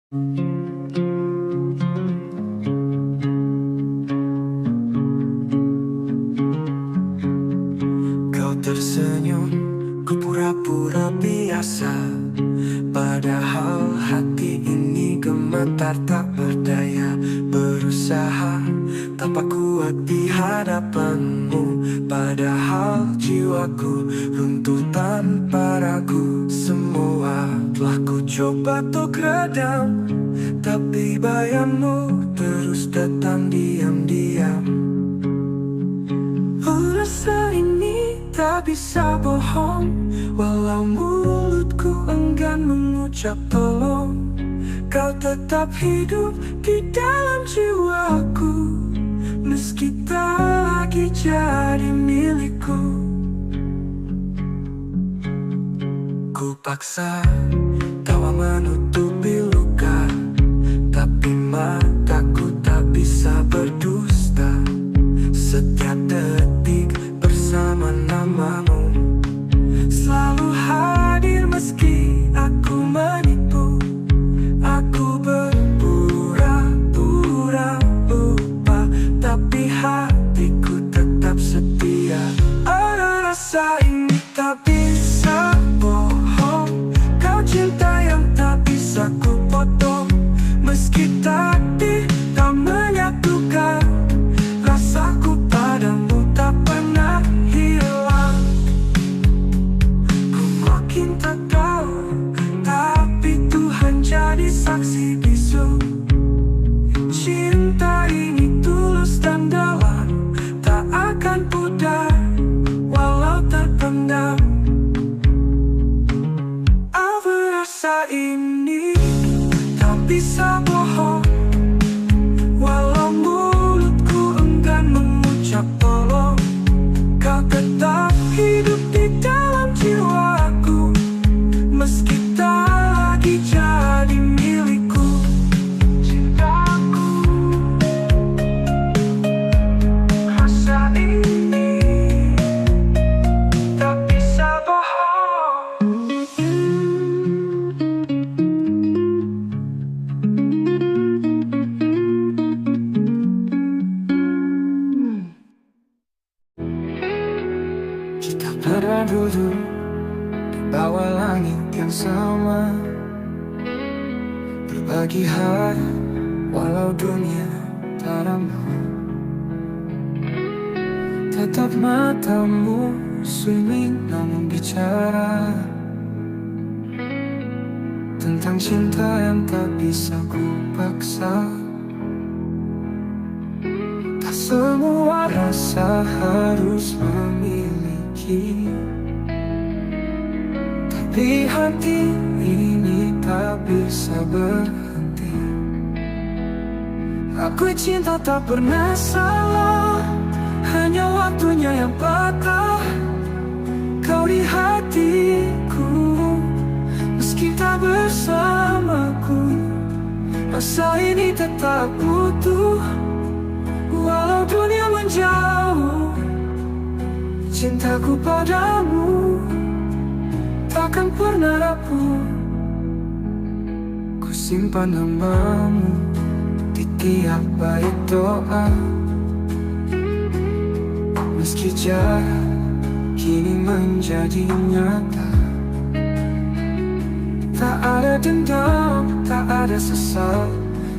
Kau tersenyum, ku pura-pura biasa. Padahal hati ini gemetar tak berdaya. Berusaha tampak kuat di hadapanmu. Padahal jiwaku runtuh tanpa ragu. Semua telah ku coba untuk redam, tapi bayangmu terus datang diam-diam. Rasa ini tak bisa bohong, walau mulutku enggan mengucap tolong. Kau tetap hidup di dalam jiwaku, meski tak lagi jadi milikku. Ku paksa tawa menutupi luka, tapi mataku tak bisa berdusta. Setiap detik bersama namamu, selalu hadir meski aku menipu. Aku berpura-pura lupa, tapi hatiku tetap setia. Ada rasa ini tak bisa bohong, kau cinta yang tak bisa ku potong. Meski takdir tak menyatukan, rasaku padamu tak pernah hilang. Ku makin tak tahu, tapi Tuhan jadi saksi bisu. Cinta ini tulus dan dalam, tak akan pudar walau terpendam. Apa rasa ini tak bisa bohong, walau mulutku enggan mengucap tolong. Kau tetap hidup di dalam jiwaku, meski tak lagi jadi milikku. Cintaku, rasa ini tak bisa bohong. Kita pernah duduk di bawah langit yang sama, berbagi hari walau dunia tak ramah. Tetap matamu swimming namun bicara tentang cinta yang tak bisa ku paksa. Tak semua rasa harus memiliki, tapi hati ini tak bisa berhenti. Aku cinta tak pernah salah, hanya waktunya yang patah. Kau di hatiku, meski tak bersamaku. Rasa ini tetap utuh, walau dunia menjauh. Cintaku padamu takkan pernah rapuh. Ku simpan namamu di tiap bait doa, meski jarak kini menjadi nyata. Tak ada dendam, tak ada sesal,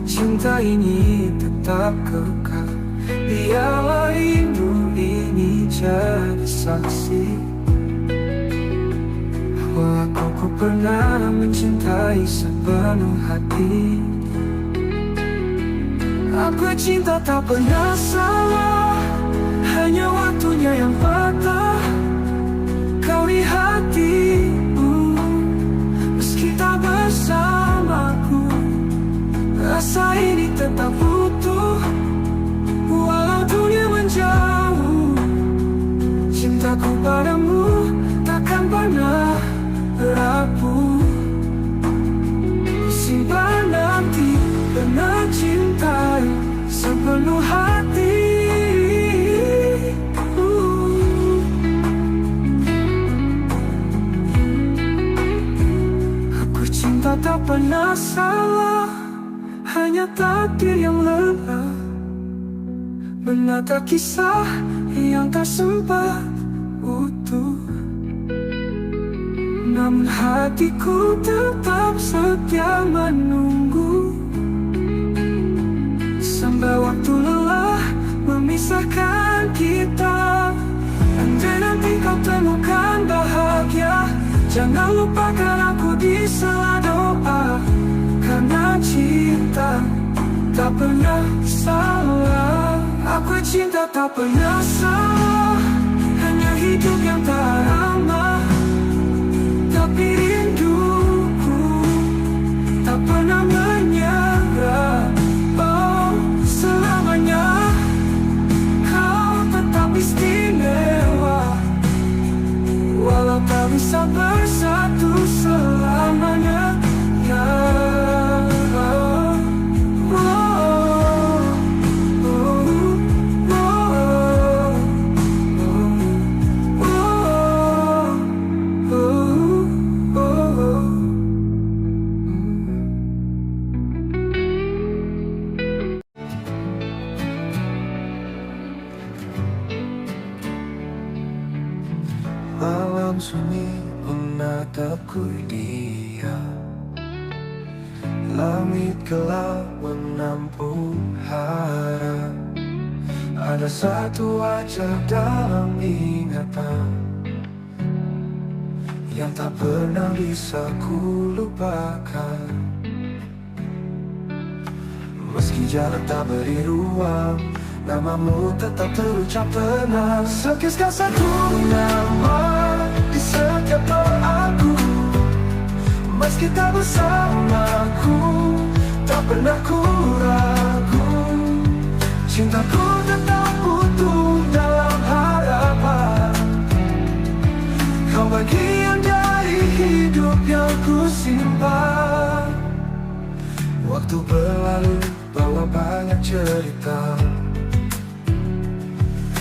cinta ini tetap kekal. Biarlah rindu ini jadi saksi bahwa aku pernah mencintai sepenuh hati. Aku cinta tak pernah salah, hanya waktunya yang patah. Kau di hatiku, meski tak bersamaku. Rasa ini tetap utuh, walau dunia menjauh. Cintaku padamu takkan pernah rapuh. Simpan nanti pernah cintai sepenuh hati. Aku cinta tak pernah salah, hanya takdir yang lelah menata kisah yang tak sempat utuh. Namun hatiku tetap setia menunggu, sampai waktu lelah memisahkan kita. Andai nanti kau temukan bahagia, jangan lupakan aku di sela doa. Karena cinta tak pernah salah. Aku cinta tak pernah salah, hanya hidup yang tak ramah. Tapi rinduku tak pernah menyerah. Oh, selamanya kau tetap istimewa, walau tak bisa bersatu selamanya. Ya, malam sunyi menatapku dia, langit gelap menampung harap. Ada satu wajah dalam ingatan yang tak pernah bisa ku lupakan. Meski jalan tak beri ruang, namamu tetap terucap tenang. Sekisah satu nama di setiap doaku, meski tak bersamaku, tak pernah ku ragu. Cintaku tetap utuh dalam harapan. Kau bagian dari hidup yang ku simpan. Waktu berlalu bawa banyak cerita,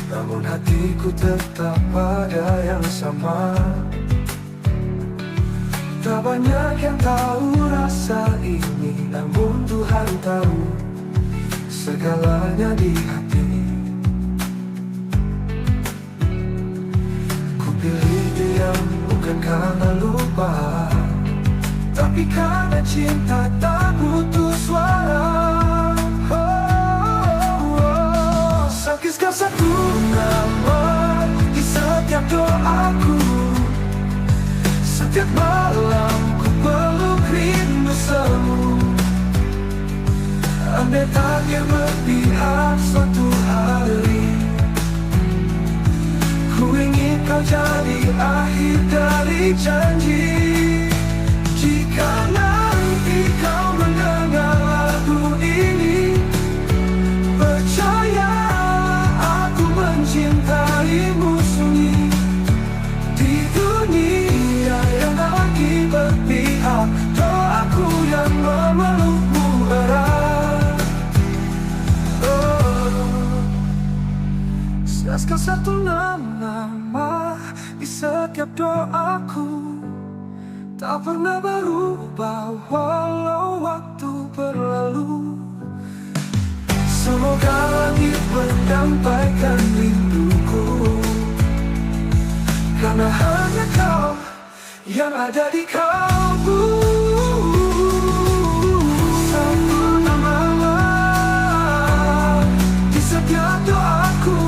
namun hatiku tetap pada yang sama. Tak banyak yang tahu rasa ini, namun Tuhan tahu segalanya di hati. Ku pilih diam bukan karena lupa, tapi karena cinta tak butuh suara. Sekisah satu nama di setiap doaku, setiap malam ku peluk rindu semu. Andai takdir berpihak suatu hari, ku ingin kau jadi akhir dari janji. Jika nanti kau mendengar lagu ini, percaya aku mencintaimu sunyi. Di dunia yang tak lagi berpihak, doaku yang memelukmu erat. Sekisah satu nama di setiap doaku, tak pernah berubah walau waktu berlalu. Semoga langit menyampaikan rinduku, karena hanya kau yang ada di kalbu. Satu nama di setiap doaku,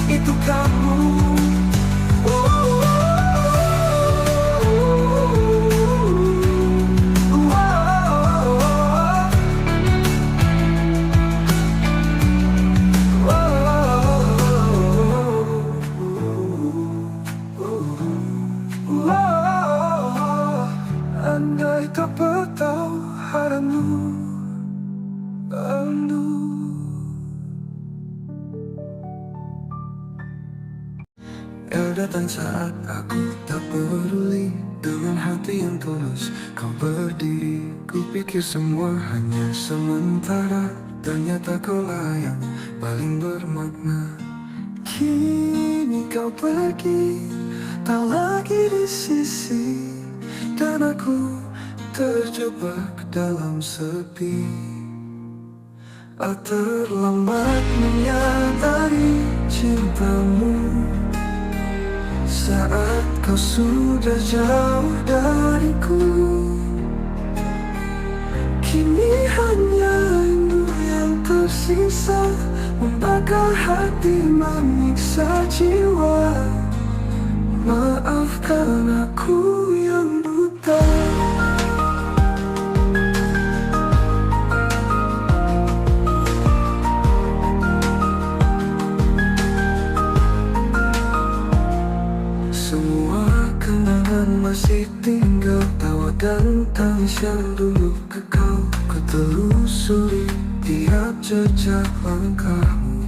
itu kamu. Andai tak bertahu haramu bandu. Kau datang saat aku tak peduli, dengan hati yang tulus kau berdiri. Ku pikir semua hanya sementara, ternyata kaulah yang paling bermakna. Kini kau pergi, tak lagi di sisi, dan aku terjebak dalam sepi. Terlambat menyadari cintamu saat kau sudah jauh dariku. Kini hanya rindu yang tersisa, membakar hati, menyiksa jiwa. Maafkan aku yang buta. Semua kenangan masih tinggal, tawa dan tangis yang dulu kekal. Ku telusuri tiap jejak langkahmu,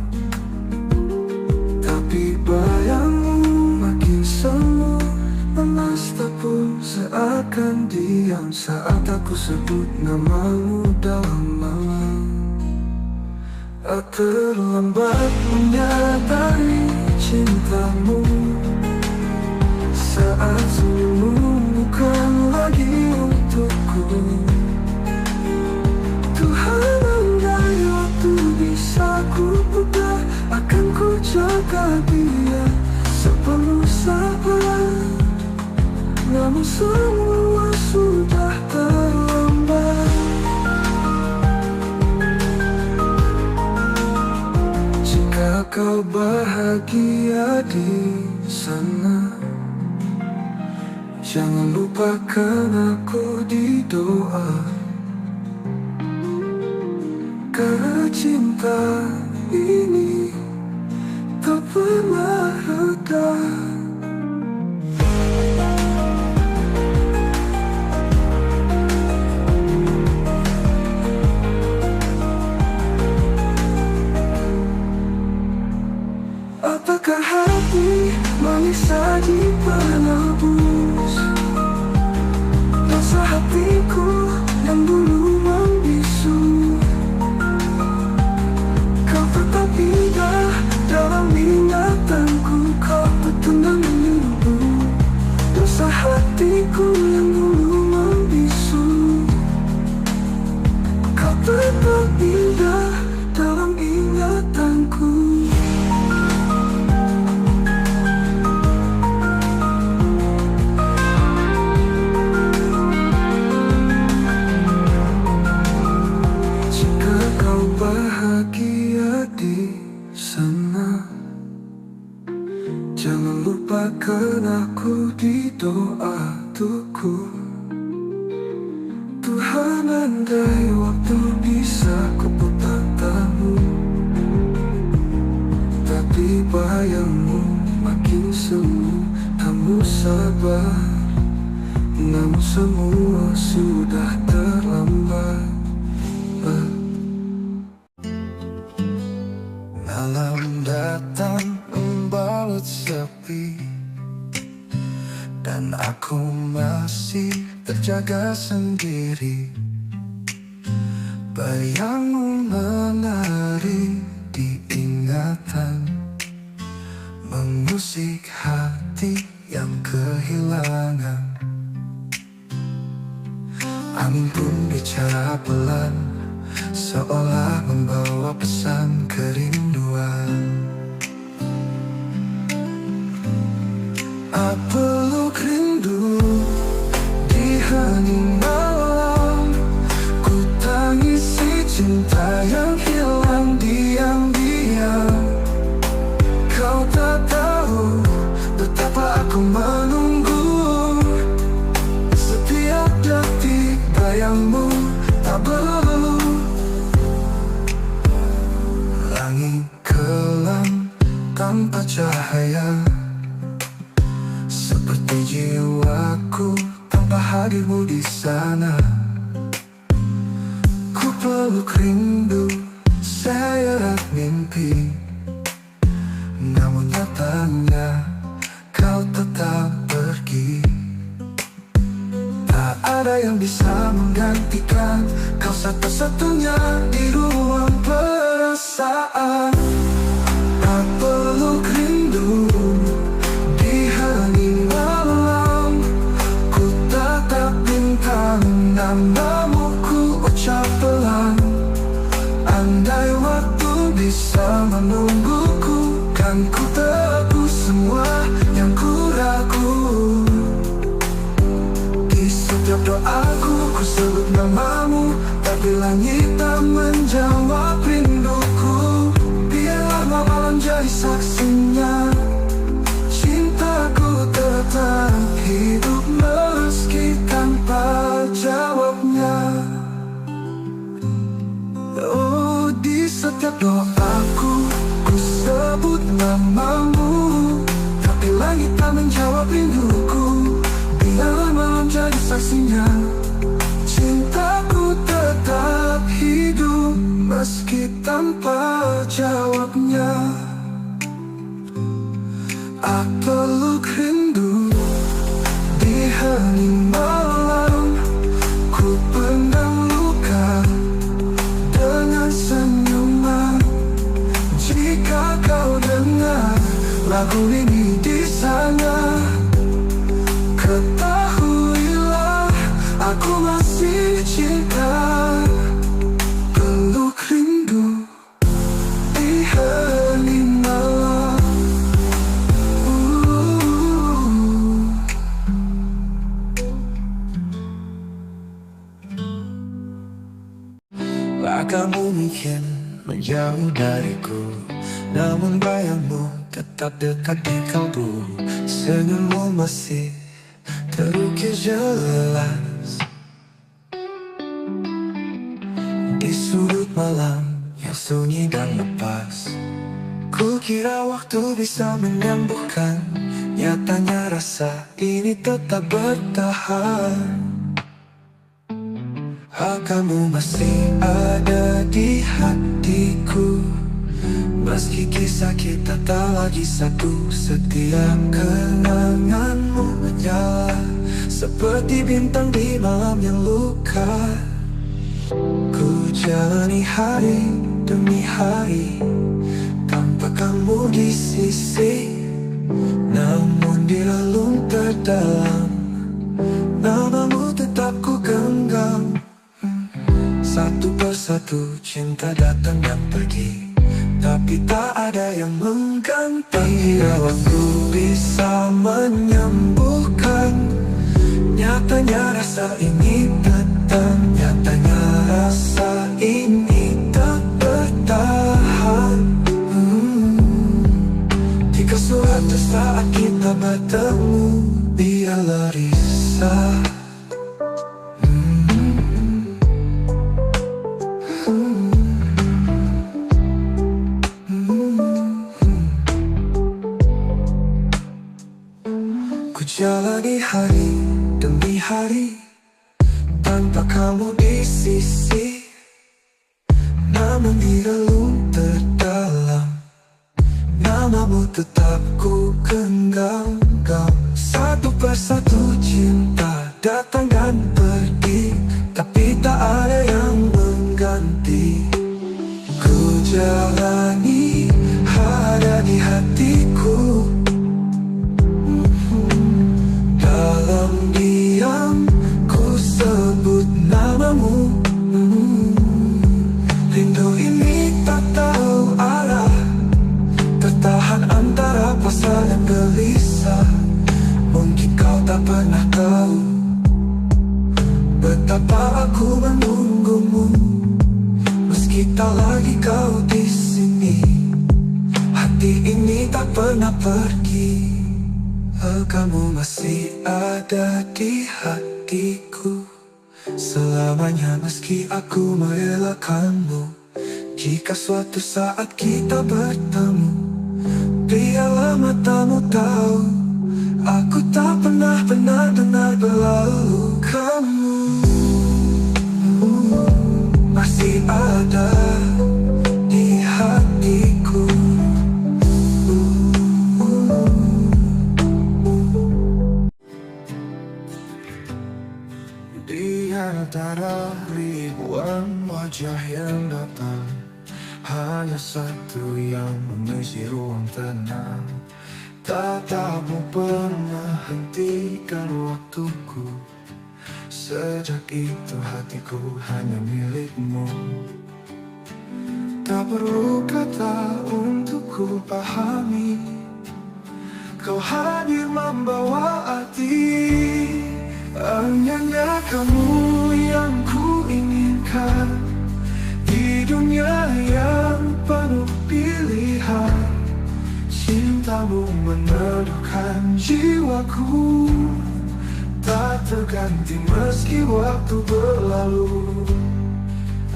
tapi bayangmu makin semu, lemas tepung seakan diam saat aku sebut namamu dalam malam. Terlambat menyadari cintamu saat senyummu bukan lagi untukku. Tuhan, andai waktu bisa ku putar, akan ku jaga dia sepenuh sabar. Namun semua sudah terlambat. Jika kau bahagia di sana, jangan lupakan aku di doa. Karena cinta ini tak pernah reda. Apakah hati manis saji penebus rasa hatiku yang dulu membisu? Kau tetap indah dalam ingatanku, kau petundang menunggu dosa hatiku yang dulu membisu. Kau tetap indah dalam ingatanku. Bahagia di sana, jangan lupakan aku di doa tuku. Tuhan, andai waktu bisa ku putar tamu, tapi bayangmu makin semu, kamu sabar. Namun semua sudah terlambat. Malam datang membalut sepi, dan aku masih terjaga sendiri. Bayangmu menari di ingatan, mengusik hati yang kehilangan. Angin pun bicara pelan, seolah membawa pesan kerinduan. Peluk rindu di hening malam, ku tangisi cinta yang hilang diam-diam. Kau tak tahu betapa aku menunggu, setiap detik bayangmu tak berlalu. Langit kelam tanpa cahaya, seperti jiwaku tanpa hadirmu di sana. Ku peluk rindu, seret mimpi, namun nyatanya kau tetap pergi. Tak ada yang bisa menggantikan kau, satu-satunya di ruang perasaan. Tak peluk rindu di hening malam, ku tatap bintang namamu ku ucap pelan. Andai waktu bisa menungguku, kan ku tebus semua yang ku ragu. Di setiap doaku ku sebut namamu, tapi langit tak menjawab rinduku. Biarlah malam jadi saksinya, cintaku tetap hidup meski tanpa jawabnya. Oh, di setiap doaku ku sebut namamu, tapi langit tak menjawab rinduku. Biarlah malam jadi saksinya, cintaku tetap hidup meski tanpa jawabnya. Aku peluk rindu di hening malam, ku pendam luka dengan senyuman. Jika kau dengar lagu ini di sana, ketahuilah aku masih cinta. Peluk rindu di hening malam. Kamu mungkin menjauh dariku, namun bayangmu tetap dekat di kalbu. Senyummu masih terukir jelas di sudut malam yang sunyi dan lepas. Ku kira waktu bisa menyembuhkan, nyatanya rasa ini tetap bertahan. Kamu masih ada di hatiku, meski kisah kita tak lagi satu. Setiap kenanganmu menyala seperti bintang di malam yang luka. Ku jalani hari demi hari tanpa kamu di sisi, namun di relung terdalam namamu tetap ku genggam. Satu persatu cinta datang dan pergi, tapi tak ada yang mengganti. Bila waktu bisa menyembuhkan, nyatanya rasa ini datang. Nyatanya rasa ini tak bertahan. Jika suatu saat kita bertemu, biarlah risau. Jalani hari demi hari tanpa kamu di sisi, namun di relung terdalam namamu tetap ku genggam. Satu persatu cinta datang dan pergi, tapi tak ada yang mengganti. Ku jalani ada di hatiku, dalam diam ku sebut namamu. Rindu ini tak tahu arah, tertahan antara pasrah dan gelisah. Mungkin kau tak pernah tahu betapa aku menunggumu, meski tak lagi kau di sini. Hati ini tak pernah pergi. Kamu masih ada di hatiku selamanya, meski aku merelakanmu. Jika suatu saat kita bertemu, biarlah matamu tahu aku tak pernah benar-benar berlalu. Kamu masih ada di hatiku. Di antara ribuan wajah yang datang, hanya satu yang mengisi ruang tenang. Tatapmu pernah hentikan waktuku Sejak itu hatiku hanya milikmu. Tak perlu kata untuk ku pahami, kau hadir membawa arti. Hanya kamu yang ku inginkan di dunia yang penuh pilihan. Cintamu meneduhkan jiwaku, tak terganti meski waktu berlalu.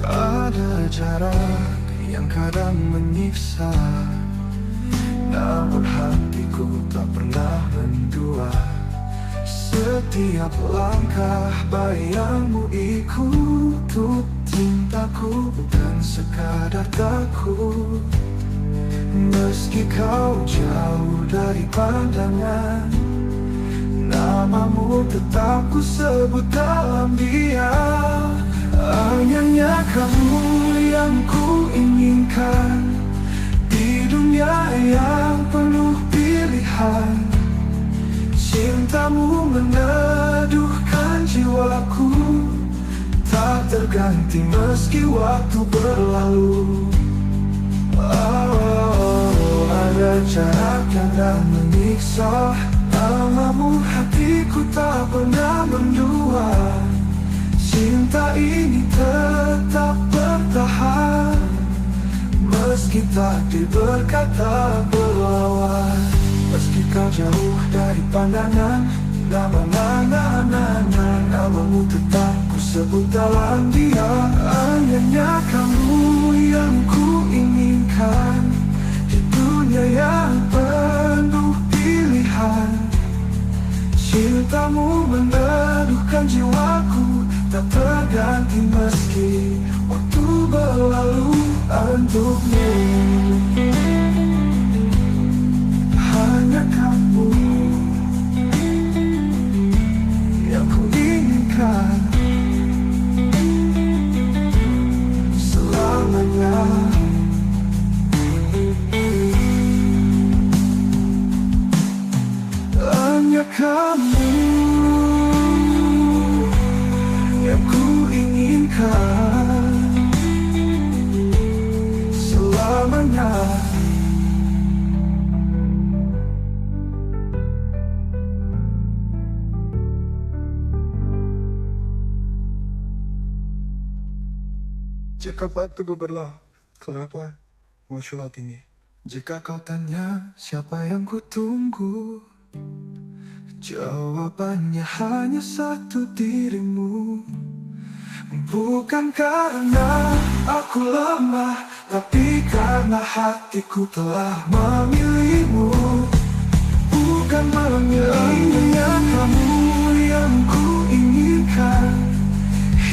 Ada jarak yang kadang menyiksa, namun hatiku tak pernah mendua. Setiap langkah bayangmu ikut untuk cintaku, bukan sekadar takut. Meski kau jauh dari pandangan, namamu tetap ku sebut dalam diam. Hanya kamu yang ku inginkan di dunia yang penuh pilihan. Cintamu meneduhkan jiwaku, tak terganti meski waktu berlalu. Ada jarak yang tak menyiksa, namamu hatiku tak pernah mendua. Cinta ini tetap bertahan, meski takdir berkata berlawan. Meski kau jauh dari pandangan, namamu tetap ku sebut dalam diam. Hanya kamu yang ku inginkan di dunia yang penuh pilihan. Cintamu meneduhkan jiwaku, tak terganti meski waktu berlalu. Untukmu hanya kamu yang ku inginkan selamanya. Hanya kamu yang ku inginkan selamanya. Jika waktuku berlalu, kenapa muncul ini? Jika kau tanya siapa yang ku tunggu, jawabannya hanya satu, dirimu. Bukan karena aku lemah, tapi karena hatiku telah memilihmu. Bukan memilihnya kamu yang ku inginkan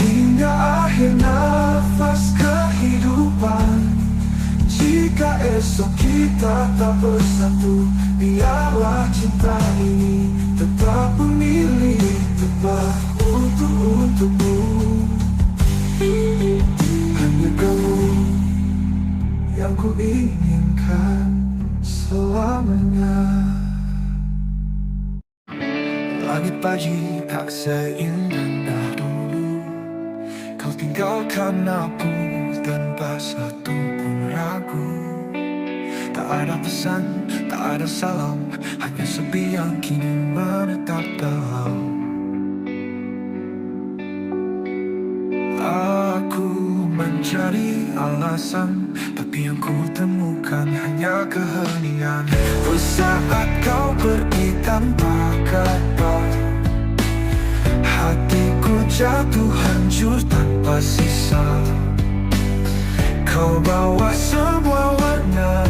hingga akhir nafas kehidupan. Jika esok kita tak bersatu, biarlah cinta ini tetap memilih tepat untukmu. Hanya kamu yang ku inginkan selamanya. Langit pagi tak seindah dulu, kau tinggalkan aku tanpa satu pun ragu. Tak ada pesan, tak ada salam, hanya sepi yang kini menetap dalam. Aku mencari alasan, tapi yang ku temukan hanya keheningan. Saat kau pergi tanpa kabar, hatiku jatuh hancur tanpa sisa. Kau bawa semua warna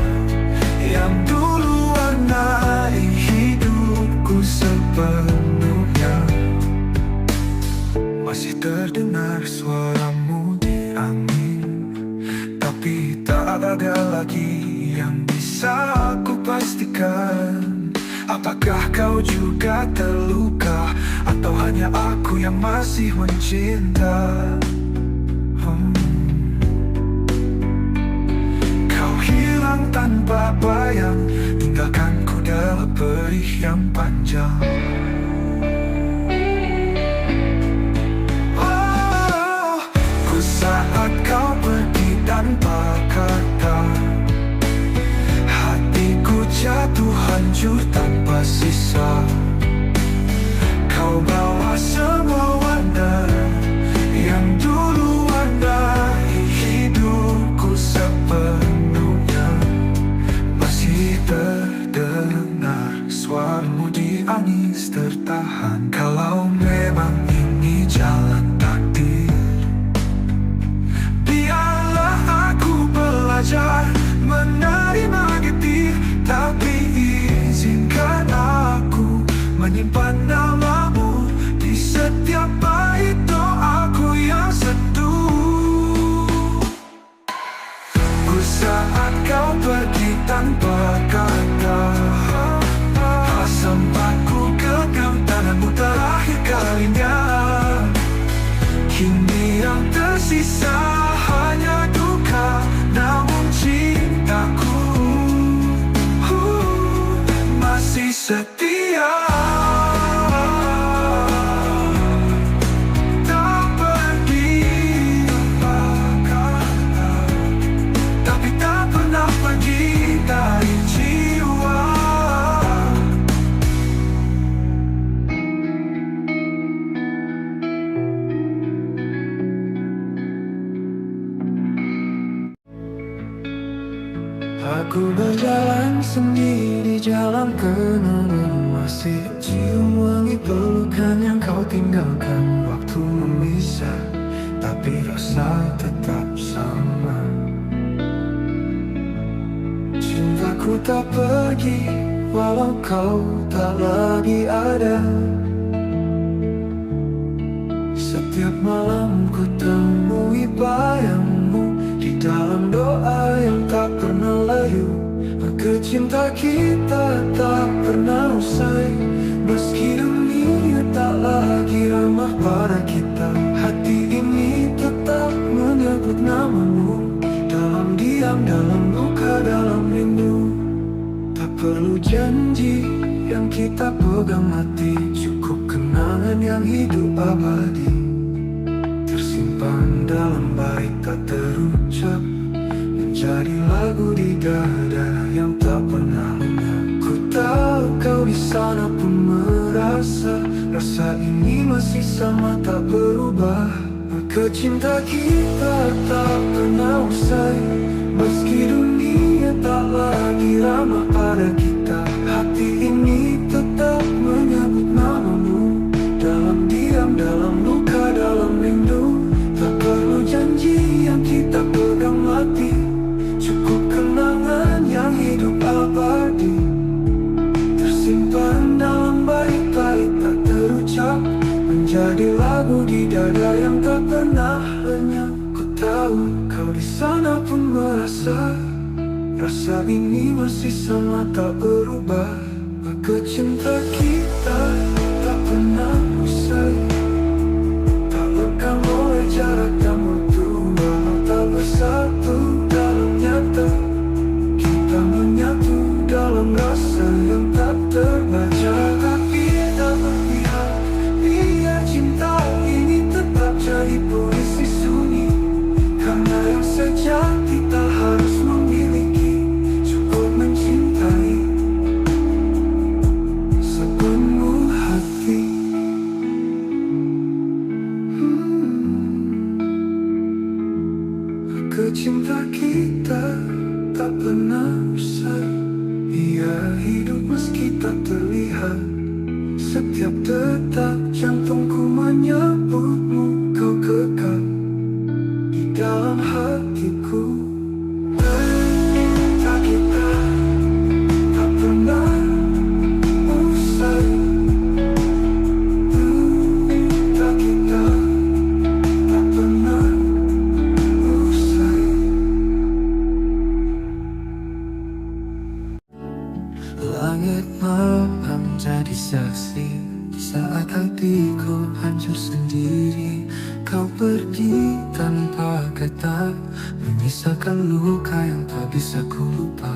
yang dulu warnai hidupku sepenuhnya. Masih terdengar suaramu di angin, tapi tak ada lagi yang bisa aku pastikan. Apakah kau juga terluka, atau hanya aku yang masih mencinta? Kau hilang tanpa bayang, tinggalkanku dalam perih yang panjang. hancur tanpa sisa. Kau bawa semua warna yang dulu warnai hidupku sepenuhnya. Masih terdengar suaramu di angis tertahan. Kalau memang ini jalan takdir, biarlah aku belajar menerima getir. Tapi izinkan aku menyimpan namamu di setiap bait doaku yang sentuh. Ku saat kau pergi tanpa kata, sempat ku genggam tanganmu terakhir kalinya. Kini yang tersisa hanya duka, namun cintaku masih setia. Tak pergi tapi tak pernah pergi dari jiwa. Aku berjalan sendiri, jalan kenangan, masih cium wangi pelukan yang kau tinggalkan. Waktu memisah, tapi rasa tetap sama. Cintaku tak pergi, walau kau tak lagi ada. Setiap malam ku temui bayangmu di dalam doa yang tak pernah layu. Maka cinta kita tak pernah usai, meski dunia tak lagi ramah pada kita. Hati ini tetap menyebut namamu, dalam diam, dalam luka, dalam rindu. Tak perlu janji yang kita pegang mati, cukup kenangan yang hidup abadi, tersimpan dalam bait tak terucap, menjadi lagu di dada yang tak pernah lenyap. Ku tahu kau di sana pun merasa rasa ini masih sama tak berubah. Maka cinta kita tak pernah usai, meski dunia tak lagi ramah pada kita. Hati ini tetap menyebut namamu, dalam diam, dalam luka, dalam rindu. Tak perlu janji yang kita pegang mati, cukup kenangan yang hidup abadi, tersimpan dalam bait-bait tak terucap, menjadi lagu di dada yang tak pernah lenyap. Ku tahu kau di sana pun merasa rasa ini masih sama tak berubah. Maka cinta kita tak pernah usai, tak lekang oleh jarak dan waktu, walau tak bersatu dalam nyata. Kita menyatu dalam rasa yang tak terbaca. Tapi tak berpihak, biar cinta ini tetap jadi puisi sunyi. Karena yang sejati tak harus memiliki, cukup mencintai sepenuh hati. Cinta kita tak pernah usai, ia hidup meski tak terlihat. Setiap detak jantungku menyebutmu, kau kekal di dalam hatiku. Cinta kita tak pernah usai, cinta kita tak pernah usai. Langit malam jadi saksi saat hatiku hancur sendiri. Kau pergi tanpa kata, menyisakan luka yang tak bisa ku lupa.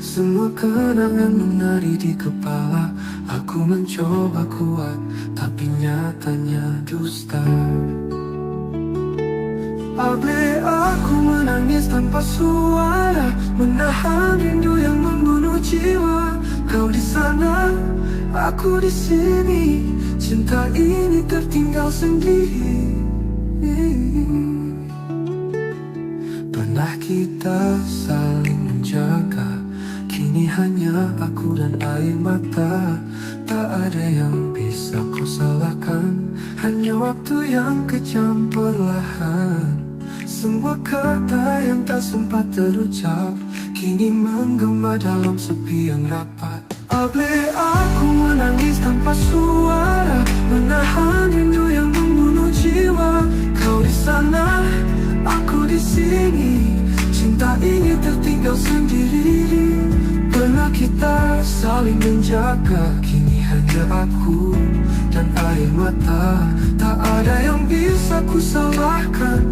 Semua kenangan menari di kepala. Aku mencoba kuat, tapi nyatanya dusta. Abe aku menangis tanpa suara, menahan rindu yang membunuh jiwa. Kau di sana, aku di sini. Cinta ini tertinggal sendiri. Pernah kita saling menjaga, kini hanya aku dan air mata. Tak ada yang bisa kau salahkan, hanya waktu yang kejam perlahan. Semua kata yang tak sempat terucap kini menggema dalam sepi yang rapat. Boleh aku menangis tanpa suara, menahan rindu yang membunuh jiwa. Kau di sana, aku di sini. Cinta ini tertinggal sendiri. Pernah kita saling menjaga, kini hanya aku dan air mata. Tak ada yang bisa ku salahkan,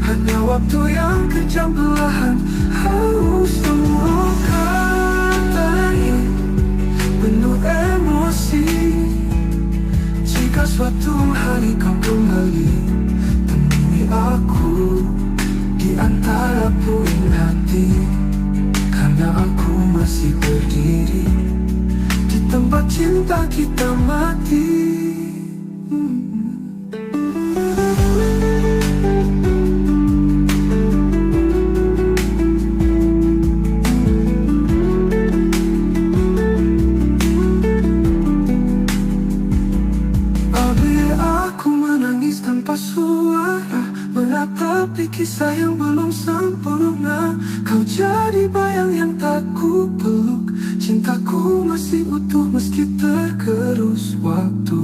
hanya waktu yang kejam perlahan. Semua kata ini penuh emosi. Jika suatu hari kau kembali, temui aku di antara puing hati. Karena aku masih berdiri di tempat cinta kita mati. Tanpa suara, menatapi kisah yang belum sempurna. Kau jadi bayang yang tak ku peluk. Cintaku masih utuh meski tergerus waktu.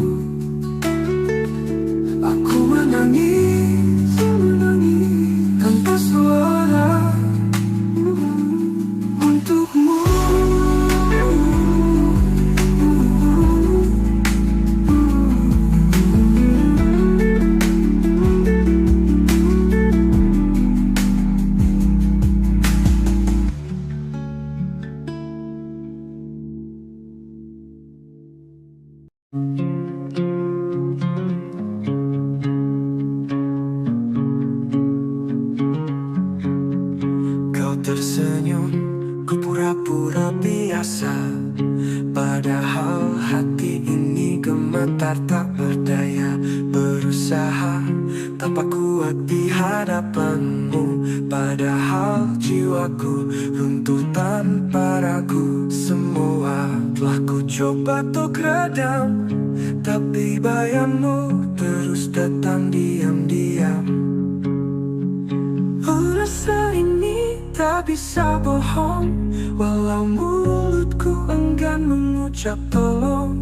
Aku menangis, tanpa suara untukmu. Kau tersenyum, ku pura-pura biasa. Padahal hati ini gemetar tak berdaya. Berusaha tanpa kuat di hadapanmu. Padahal jiwaku runtuh tanpa ragu. Semua telah ku coba untuk redam, tapi bayangmu terus datang diam-diam. Rasa ini tak bisa bohong, walau mulutku enggan mengucap tolong.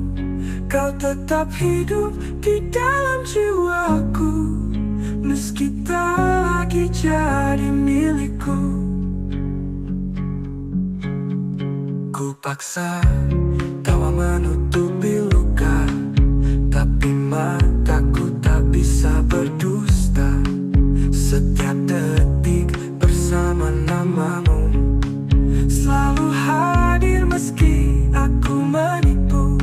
Kau tetap hidup di dalam jiwaku, meski tak lagi jadi milikku. Ku paksa tawa menutupi luka, tapi mataku tak bisa berdusta. Setiap detik bersama namamu, selalu hadir meski aku menipu.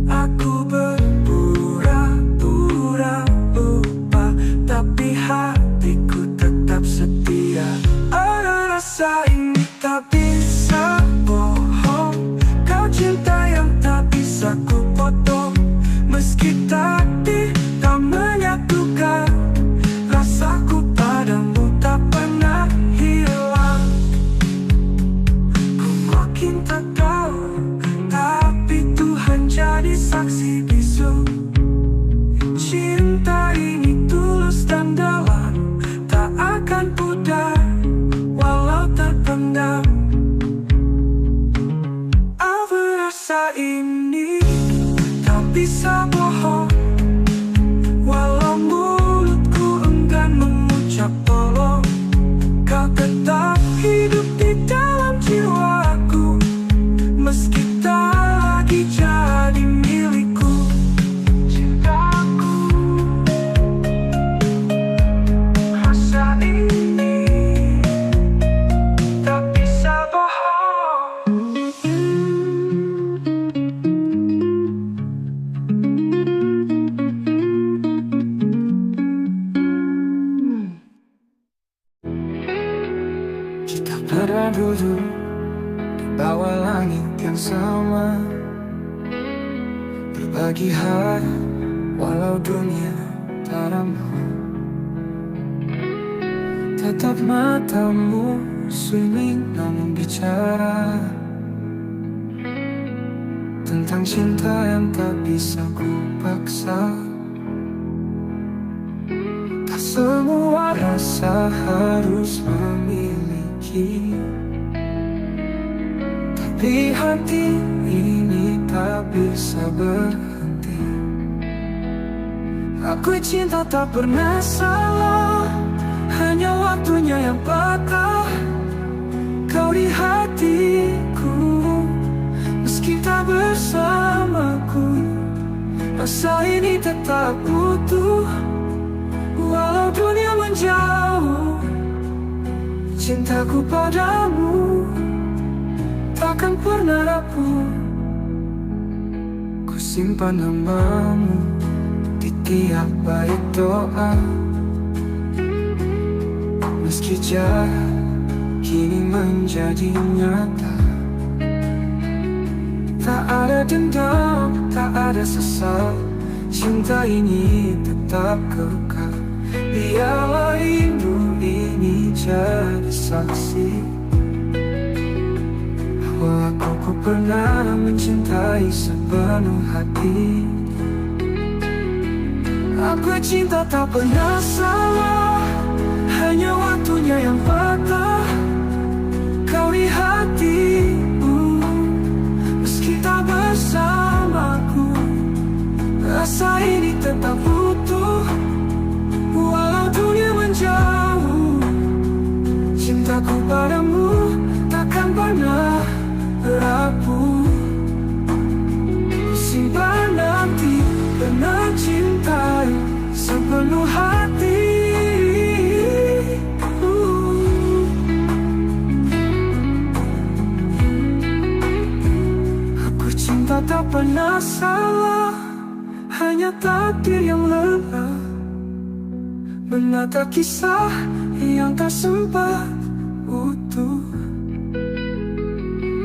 Aku berpura-pura lupa, tapi hatiku tetap setia. Ada rasa ini tak bisa bohong. Kau cinta yang tak bisa ku potong, meski takdir tak menyatukan. Rasaku padamu tak pernah hilang. Ku makin tak tahu, tapi Tuhan jadi saksi bisu. Cinta ini tulus dan dalam, tak akan pudar walau terpendam. Apa rasa ini tak bisa bohong, walau mulutku enggan mengucap tolong. Kau tetap hidup di dalam jiwaku, meski tak lagi jadi milikku. Cintaku, rasa ini tak bisa bohong. Kita pernah duduk di bawa langit yang sama, berbagi hari walau dunia tak ramah. Tetap matamu sunyi namun bicara tentang cinta yang tak bisa ku paksa. Tak semua rasa harus memiliki, tapi hati ini tak bisa berhenti. Aku cinta tak pernah salah, hanya waktunya yang patah. Kau di hatiku, meski tak bersamaku, rasa ini tetap utuh. Walau dunia menjauh, cintaku padamu takkan pernah rapuh. Ku simpan namamu di tiap bait doa, meski jarak kini menjadi nyata. Tak ada dendam, tak ada sesal, cinta ini tetap kekal. Biarlah rindu ini jadi saksi bahwa aku pernah mencintai sepenuh hati. Aku cinta tak pernah salah, hanya waktunya yang patah. Kau di hatiku, meski tak bersamaku, rasa ini tetap utuh. Walau dunia menjauh, cintaku padamu takkan pernah rapuh. Simpan nanti pernah cintai sepenuh hati. Aku cinta tak pernah salah, hanya takdir yang lelah menata kisah yang tak sempat utuh.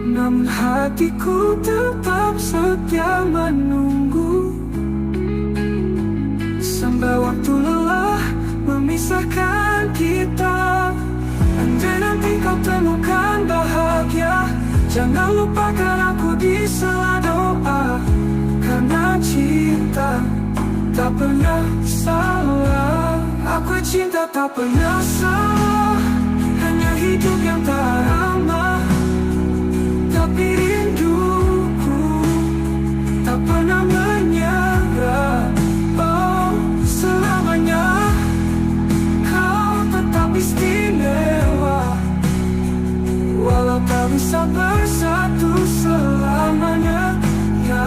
Namun hatiku tetap setia menunggu, sampai waktu lelah memisahkan kita. Andai nanti kau temukan bahagia, jangan lupakan aku di sela doa. Karena cinta tak pernah salah. Aku cinta tak pernah salah, hanya hidup yang tak ramah. Tapi rinduku tak pernah menyerah. Oh, selamanya kau tetap istimewa, walau tak bisa bersatu selamanya. Ya,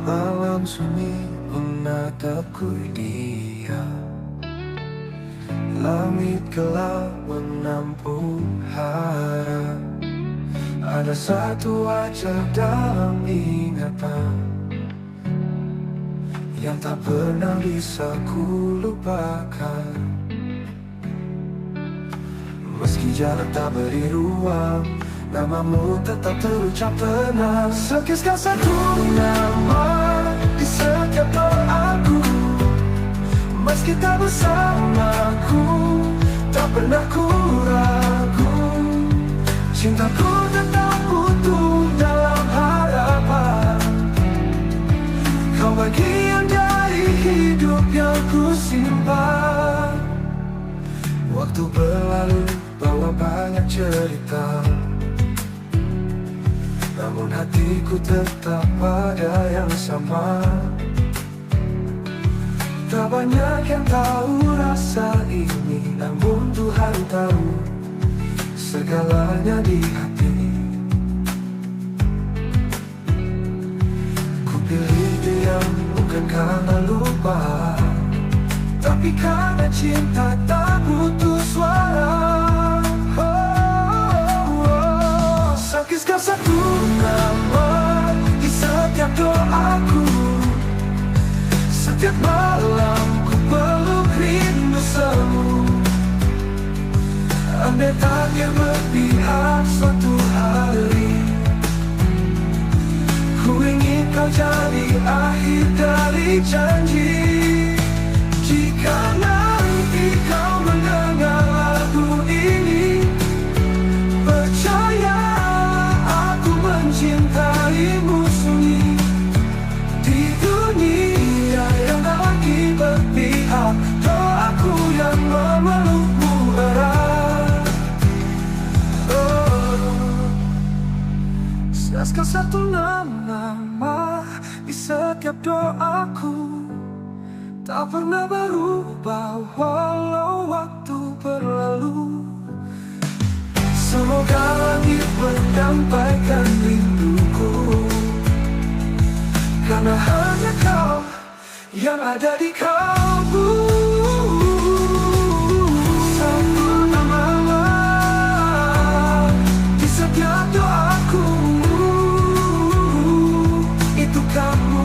malam sunyi menatapku dia, langit gelap menampung harap. Ada satu wajah dalam ingatan yang tak pernah bisa ku lupakan. Meski jarak tak beri ruang, namamu tetap terucap tenang. Sekiskan satu nama di setiap doaku, meski tak bersamaku, tak pernah ku ragu. Cintaku tetap utuh dalam harapan. Kau bagian dari hidup yang ku simpan. Waktu berlalu bawa banyak cerita, namun hatiku tetap pada yang sama. Tak banyak yang tahu rasa ini, namun Tuhan tahu segalanya di hati. Ku pilih diam bukan karena lupa, tapi karena cinta tak butuh suara. Sakitkan satu nama di setiap doaku. Setiap malam ku peluk rindu semu. Andai takdir berpihak suatu hari, ku ingin kau jadi akhir dari janji. Jika nanti kau mendengar lagu ini, percaya aku mencintaimu sunyi. Di dunia yang tak lagi berpihak, doaku yang memelukmu erat. Siaskan satu nama di setiap doaku, tak pernah berubah walau waktu berlalu. Semoga langit menyampaikan rinduku, karena hanya kau yang ada di kalbu. Satu nama di setiap doaku, itu kamu.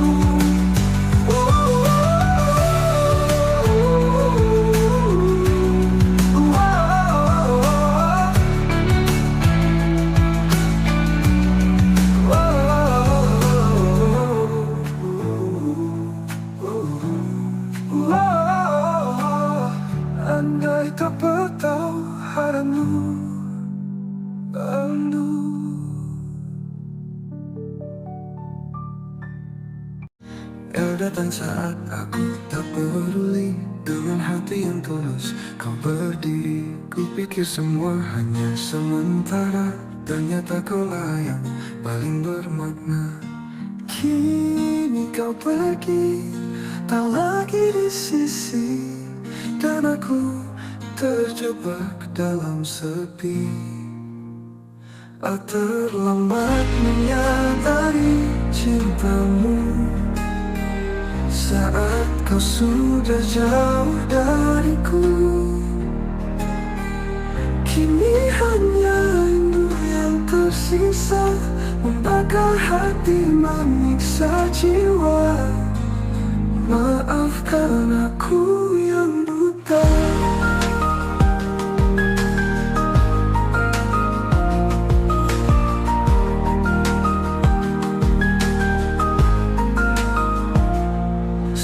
Andai tak bertahu haramu rindu. Datang saat aku tak peduli, dengan hati yang tulus kau berdiri. Kupikir semua hanya sementara, ternyata kaulah yang paling bermakna. Kini kau pergi, tak lagi di sisi, dan aku terjebak dalam sepi. Terlambat menyadari cintamu saat kau sudah jauh dariku. Kini hanya rindu yang tersisa, membakar hati, menyiksa jiwa. Maafkan aku yang buta.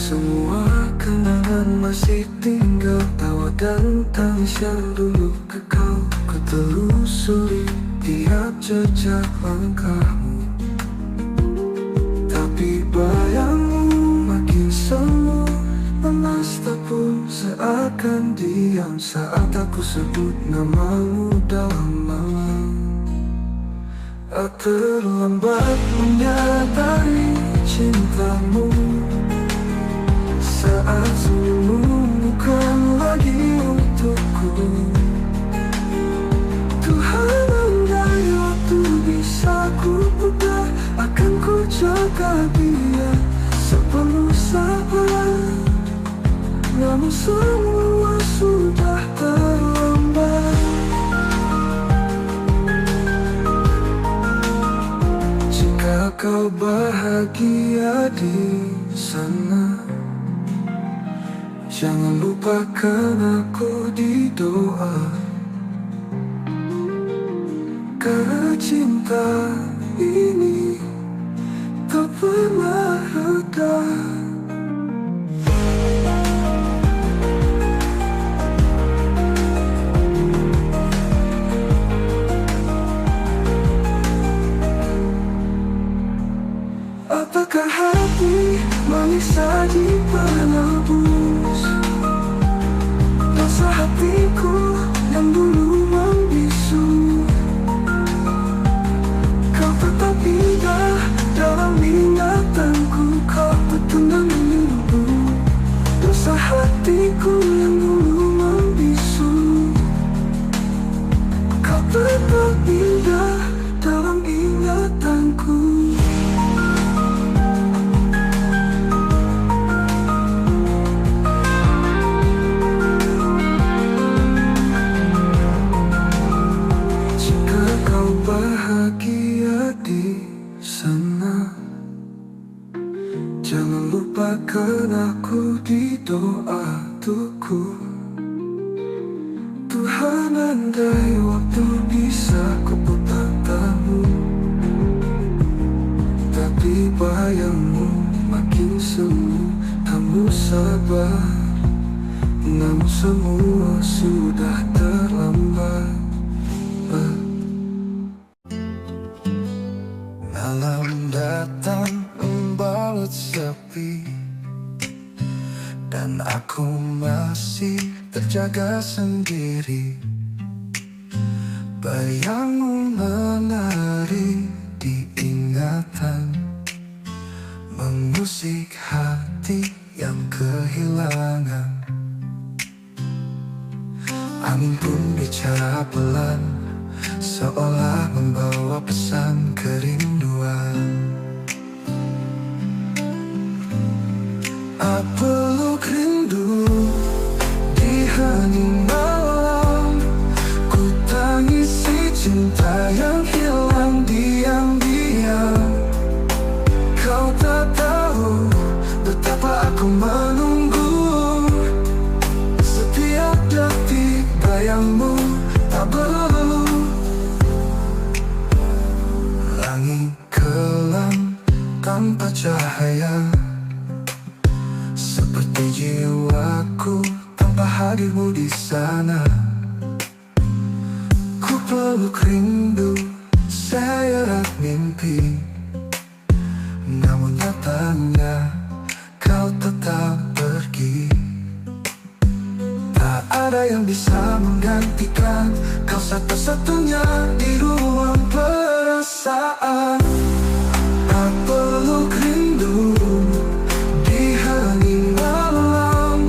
Semua kenangan masih tinggal, tawa dan tangis yang dulu kekal. Ku telusuri tiap jejak langkahmu, tapi bayangmu makin semu. Lemas tak pun seakan diam saat aku sebut namamu dalam malam. Terlambat menyadari cintamu saat senyummu bukan lagi untukku. Tuhan, andai waktu bisa ku putar, akan ku jaga dia sepenuh sabar. Namun semua sudah terlambat. Jika kau bahagia di sana, jangan lupakan aku di doa. Karena cinta ini tak pernah reda. Apakah hati manis saji penebus dosa hatiku yang dulu membisu? Kau tetap indah dalam ingatanku, kau petundang menunggu dosa hatiku yang dulu membisu. Kau tetap indah dalam ingatanku. di sana. Jangan lupakan aku di doa tuku. Tuhan, andai waktu bisa kuputar tahu, tapi bayangmu makin semu. Kamu sabar, namun semua sudah terlambat. Malam datang membalut sepi, dan aku masih terjaga sendiri. Bayangmu menari di ingatan, mengusik hati yang kehilangan. Angin pun bicara pelan, seolah membawa pesan kerinduan. Peluk rindu di hening malam, ku tangisi cinta yang hilang diam-diam. Kau tak tahu betapa aku menunggu, setiap detik bayangmu tak berlalu. Langit kelam tanpa cahaya, seperti jiwaku tanpa hadirmu di sana. Ku peluk rindu, seret mimpi, namun nyatanya kau tetap pergi. Tak ada yang bisa menggantikan kau, satu-satunya di ruang perasaan. Tak peluk rindu di hening malam,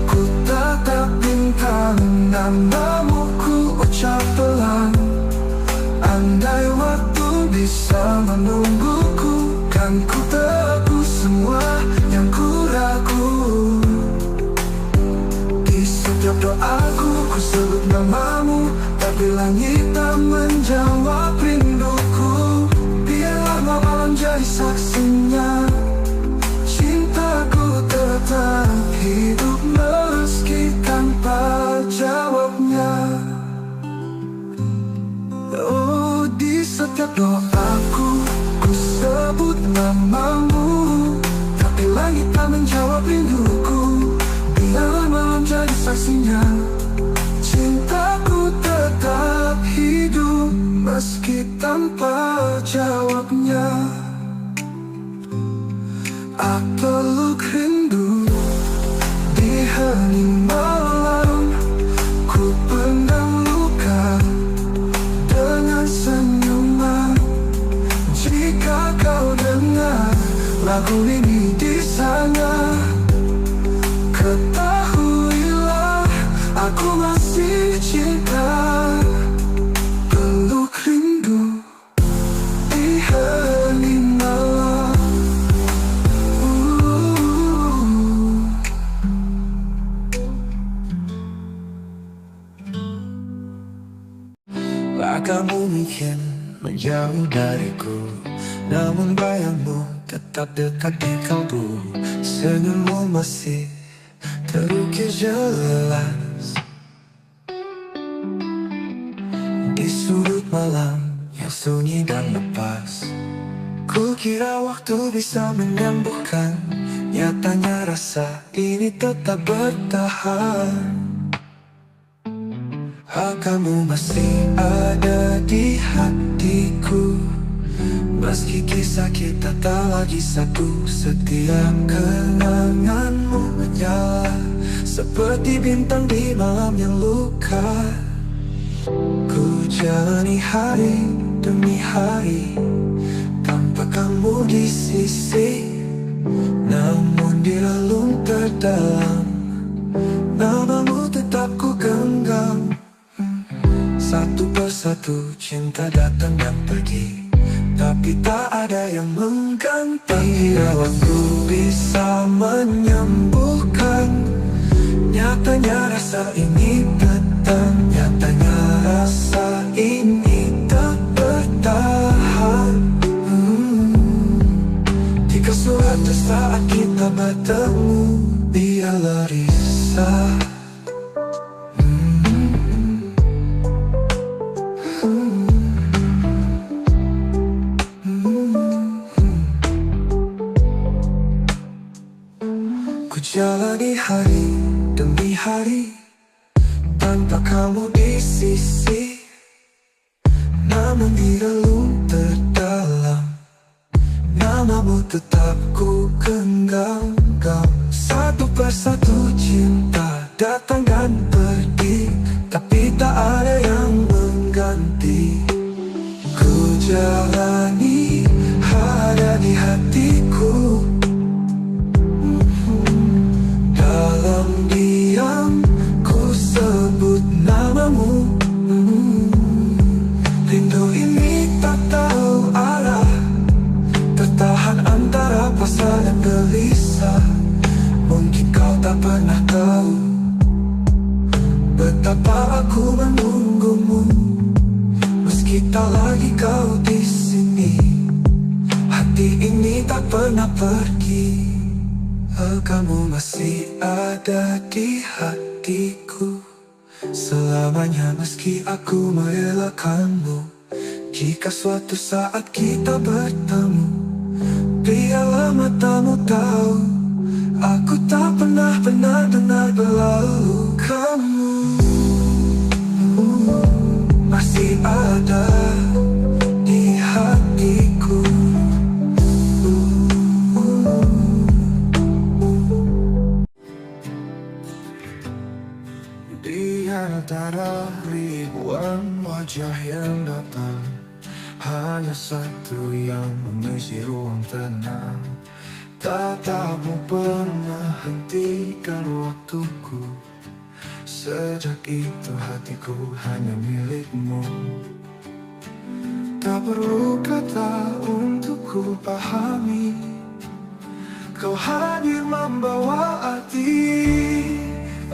ku tatap bintang, namamu ku ucap pelan. Andai waktu bisa menungguku, kan ku tebus semua yang ku ragu. Di setiap doaku ku sebut namamu, tapi langit tak menjawab rinduku. Biarlah malam jadi saksinya, cintaku tetap hidup meski tanpa jawabnya. Oh, di setiap doaku ku sebut namamu, tapi langit tak menjawab rinduku. Biarlah malam jadi saksinya, cintaku tetap hidup meski tanpa jawabnya. Aku peluk rindu di hening malam, ku pendam luka dengan senyuman. Jika kau dengar lagu ini di sana, ketahuilah aku masih cinta. Peluk rindu di hening malam. Kamu mungkin menjauh dariku, namun bayangmu tetap dekat di kalbu. Senyummu masih terukir jelas di sudut malam yang sunyi dan lepas. Ku kira waktu bisa menyembuhkan, nyatanya rasa ini tetap bertahan. Kamu masih ada di hatiku, meski kisah kita tak lagi satu. Setiap kenanganmu menyala seperti bintang di malam yang luka. Ku jalani hari demi hari tanpa kamu di sisi, namun di relung terdalam namamu tetap ku genggam. Satu persatu cinta datang dan pergi, tapi tak ada yang mengganti. Bila waktu bisa menyembuhkan, nyatanya rasa ini tetap. Nyatanya rasa ini tak bertahan. jalani hari demi hari tanpa kamu di sisi. Namun di relung terdalam namamu tetap ku genggam. Satu persatu cinta datang dan pergi, tapi tak ada yang mengganti. Ku jalani ada di hatiku. Dalam diam ku sebut namamu. Rindu ini tak tahu arah, tertahan antara pasrah dan gelisah. Mungkin kau tak pernah tahu betapa aku menunggumu. Meski tak lagi kau di sini, hati ini tak pernah pergi. Kamu masih ada di hatiku selamanya, meski aku merelakanmu. Jika suatu saat kita bertemu, biarlah matamu tahu aku tak pernah benar-benar berlalu. Kamu masih ada di hatiku. Di antara ribuan wajah yang datang, hanya satu yang mengisi ruang tenang. Tatapmu pernah hentikan waktuku. Sejak itu hatiku hanya milikmu. Tak perlu kata untuk ku pahami, kau hadir membawa arti.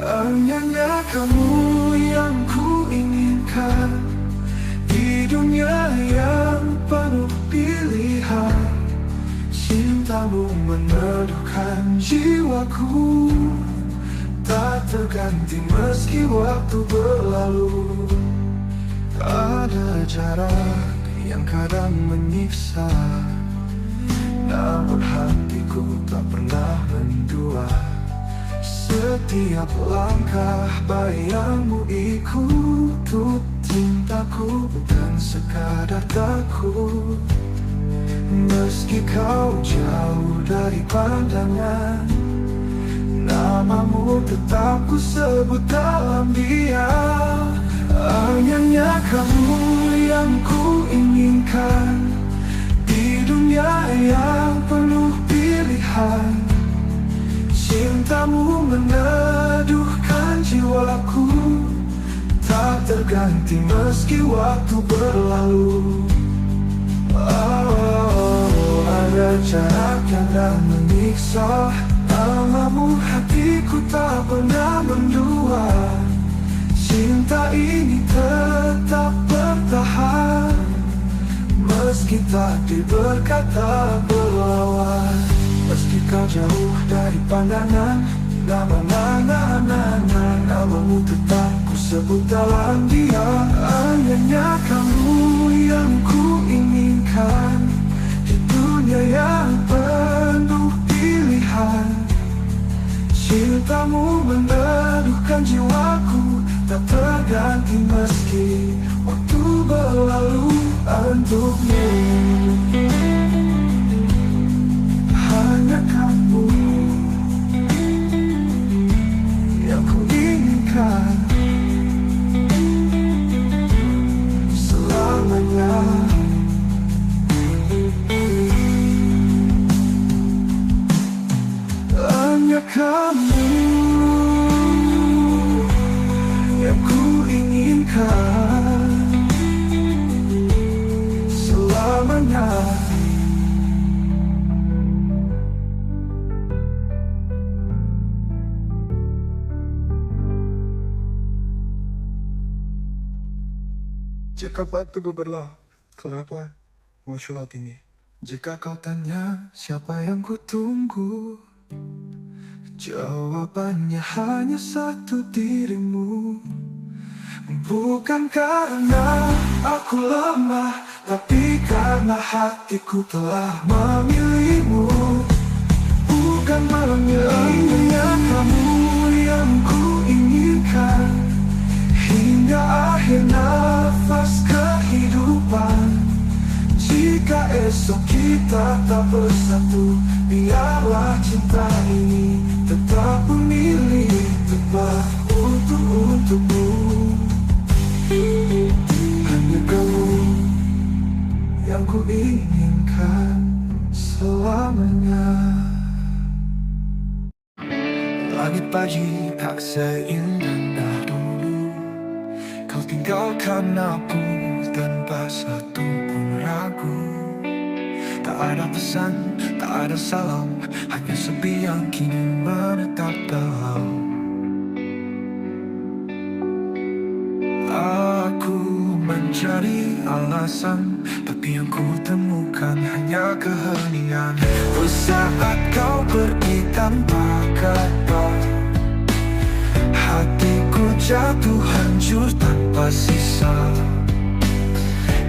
Hanya kamu yang ku inginkan di dunia yang penuh pilihan. Cintamu meneduhkan jiwaku, tak terganti meski waktu berlalu. Ada jarak yang kadang menyiksa, namun hatiku tak pernah mendua. Setiap langkah bayangmu ikut cintaku, bukan sekadar takut. Meski kau jauh dari pandangan, namamu tetap ku sebut dalam diam. Hanya kamu yang ku inginkan di dunia yang penuh pilihan. Cintamu meneduhkan jiwaku, tak terganti meski waktu berlalu. Ada jarak yang tak menyiksa, namamu hatiku tak pernah mendua. Cinta ini tetap bertahan, meski takdir berkata berlawan. Meski kau jauh dari pandangan, namamu tetap ku sebut dalam diam. Hanya kamu yang ku inginkan di dunia yang penuh pilihan. Cintamu meneduhkan jiwaku, tak terganti meski waktu berlalu. Untukmu hanya kamu yang ku inginkan selamanya. Hanya kamu yang ku inginkan selamanya. Jika waktu berlalu, kenapa muncul ini? Jika kau tanya siapa yang ku tunggu, jawabannya hanya satu, dirimu. Bukan karena aku lemah, tapi karena hatiku telah memilihmu. Bukan memilihmu yang kamu yang ku inginkan hingga akhir nafas kehidupan. Jika esok kita tak bersatu, biarlah cinta ini tetap memilih tempat untukmu. Hanya kamu yang ku inginkan selamanya. Langit pagi tak seindah dulu, kau tinggalkan aku tanpa satu pun ragu. Tak ada pesan, tak ada salam, hanya sepi yang kini menetap dalam. Aku mencari alasan, tapi yang ku temukan hanya keheningan. Saat kau pergi tanpa kata, hatiku jatuh hancur tanpa sisa.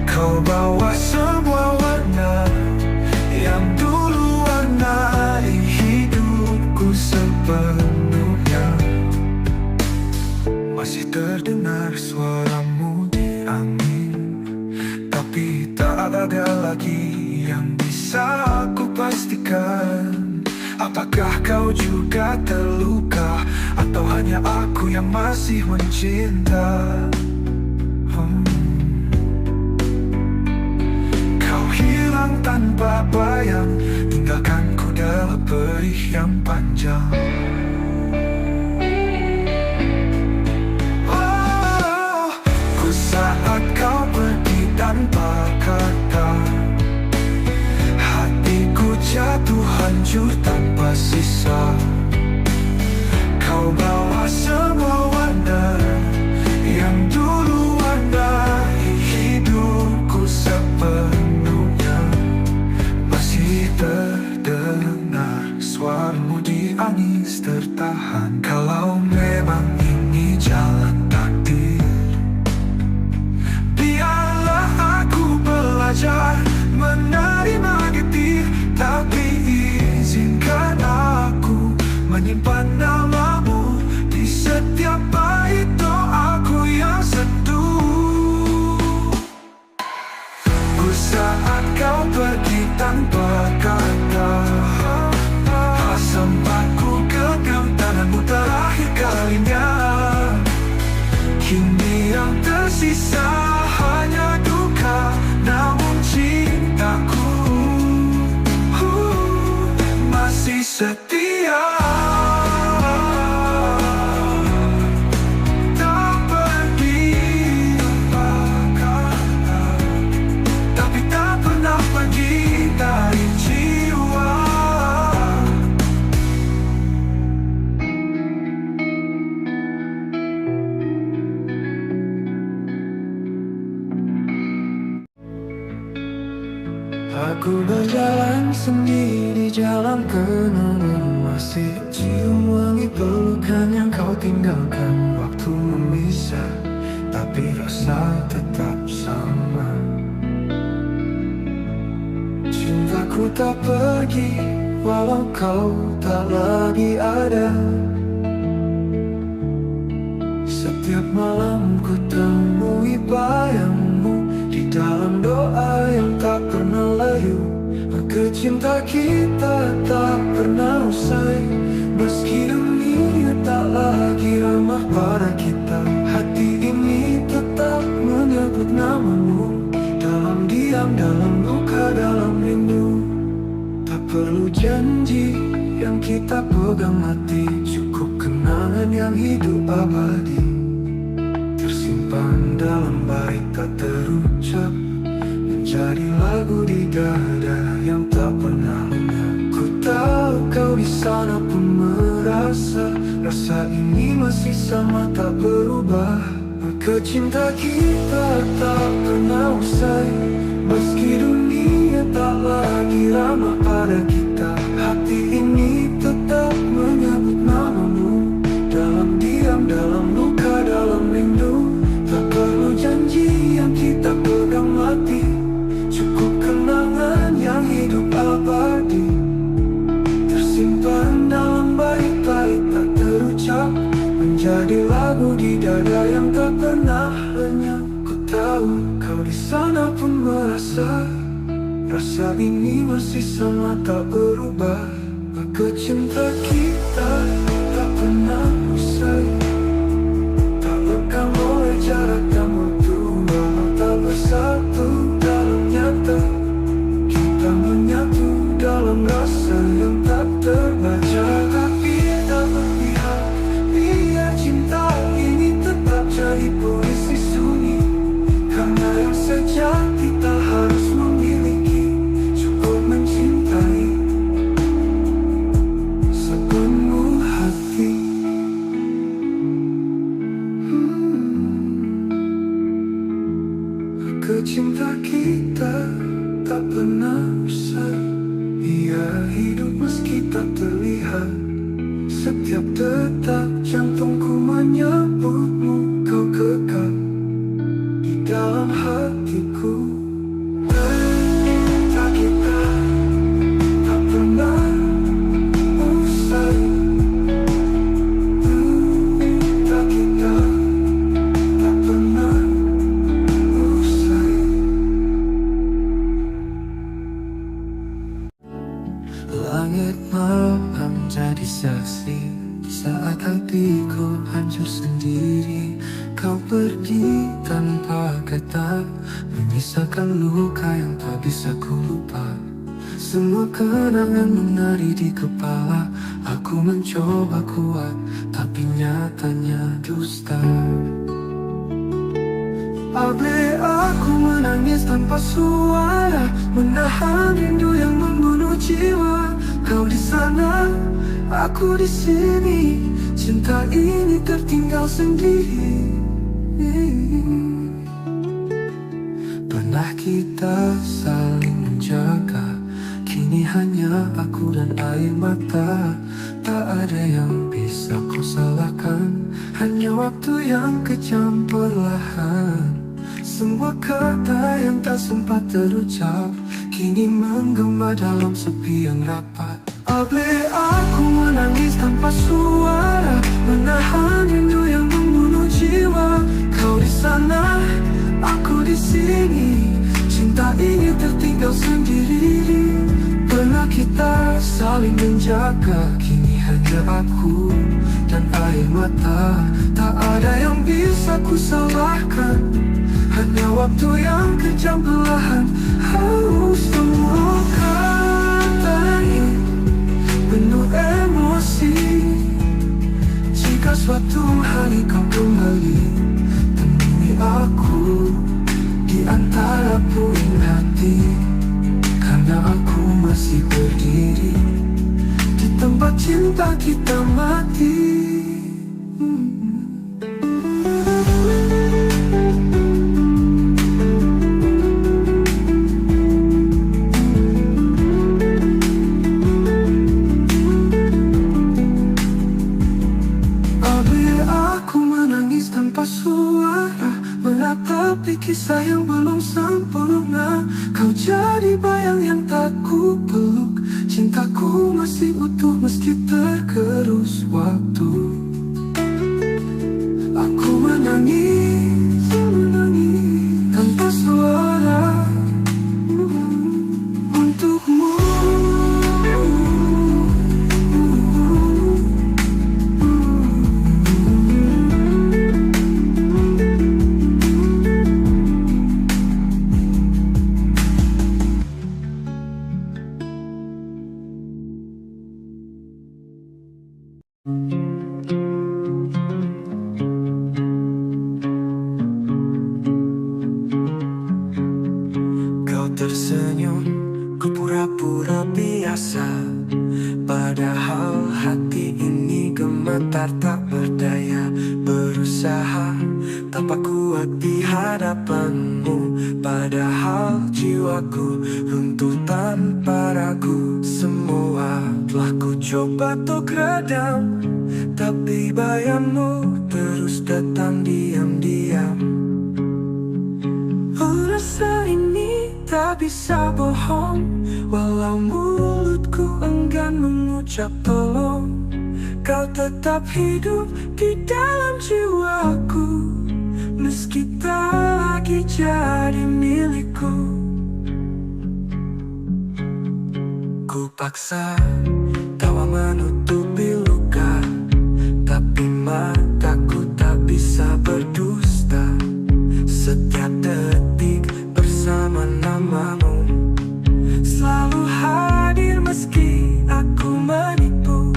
Kau bawa semua warna yang dulu warnai hidupku sepenuhnya. Masih terdengar suaramu di angin, tapi tak ada lagi yang bisa aku pastikan. Apakah kau juga terluka, atau hanya aku yang masih mencinta? Kau hilang tanpa bayang, tinggalkanku dalam perih yang panjang. Saat kau pergi tanpa kata, hatiku jatuh hancur tanpa sisa. Kau bawa semua warna yang dulu warnai hidupku sepenuhnya. Masih terdengar suaramu di angin tertahan. Kalau memang ini jalan takdir, menerima getir, tapi izinkan aku menyimpan namamu di setiap bait doaku yang sentuh. Saat kau pergi tanpa kata, sempat ku genggam tanganmu terakhir kalinya. Kini yang tersisa hanya duka, namun cintaku masih setia. Tak pergi tanpa kata, tapi tak pernah pergi dari jiwa. Aku berjalan sendiri di jalan kenangan, masih cium wangi pelukan yang kau tinggalkan. Waktu memisah, tapi rasa tetap sama. Cintaku tak pergi, walau kau tak lagi ada. Setiap malam ku temui bayangmu di dalam doa yang tak pernah layu. Maka cinta kita tak pernah usai, meski dunia tak lagi ramah pada kita. Hati ini tetap menyebut namamu, dalam diam, dalam luka, dalam rindu. Tak perlu janji yang kita pegang mati, cukup kenangan yang hidup abadi, tersimpan dalam bait tak terucap, menjadi lagu di dada yang tak pernah lenyap. Ku tahu kau di sana pun merasa, rasa ini masih sama tak berubah. Maka cinta kita tak pernah usai, meski dunia tak lagi ramah pada kita. Hati ini tetap menyebut namamu, dalam diam, dalam luka, dalam rindu. Tak perlu janji yang kita pegang mati, cukup kenangan yang hidup abadi, tersimpan dalam bait-bait tak rasa ini masih sama tak berubah. Maka cinta kita tak pernah usai, tak lekang oleh jarak dan waktu. Walau tak bersatu dalam nyata, kita menyatu dalam rasa yang tak terbaca. Tapi tak berpihak, biar cinta ini tetap jadi puisi sunyi. Karena yang sejati tak harus memiliki, cukup mencintai sepenuh hati. Cinta kita tak pernah usai, ia hidup meski tak terlihat. Setiap detak jantungku menyebutmu, kau kekal di dalam hatiku. Cinta kita tak pernah usai, cinta kita tak pernah usai. Langit malam jadi saksi saat hatiku hancur sendiri. Kau pergi tanpa kata, menyisakan luka yang tak bisa ku lupa. Semua kenangan menari di kepala. Aku mencoba kuat, tapi nyatanya dusta. Abe aku menangis tanpa suara, menahan rindu yang membunuh jiwa. Kau di sana, aku di sini. Cinta ini tertinggal sendiri. Pernah kita saling menjaga, kini hanya aku dan air mata. Tak ada yang bisa kau salahkan, hanya waktu yang kejam perlahan. Semua kata yang tak sempat terucap kini menggema dalam sepi yang rapat. Abe aku menangis tanpa suara, menahan rindu yang membunuh jiwa. Kau di sana, aku di sini. Cinta ini tertinggal sendiri. Pernah kita saling menjaga, kini hanya aku dan air mata. Tak ada yang bisa ku salahkan, hanya waktu yang kejam perlahan. Semua kata ini penuh emosi. Jika suatu hari kau kembali, temui aku di antara puing hati. Karena aku masih berdiri di tempat cinta kita mati. Tanpa suara, menatapi kisah yang belum sempurna. Kau jadi bayang yang tak ku peluk. Cintaku masih utuh meski tergerus waktu. Aku menangis, menangis tanpa suara untukmu. Kau tersenyum, ku pura-pura biasa. Padahal hati ini gemetar tak berdaya. Berusaha tanpa kuat di hadapanmu. Padahal jiwaku runtuh tanpa ragu. Semua telah ku coba untuk redam, tapi bayangmu terus datang diam-diam. Rasa ini tak bisa bohong, walau mulutku enggan mengucap tolong. Kau tetap hidup di dalam jiwaku, meski tak lagi jadi milikku. Ku paksa tawa menutupi luka, tapi mataku tak bisa berdusta. Setiap detik bersama namamu selalu hadir meski aku menipu.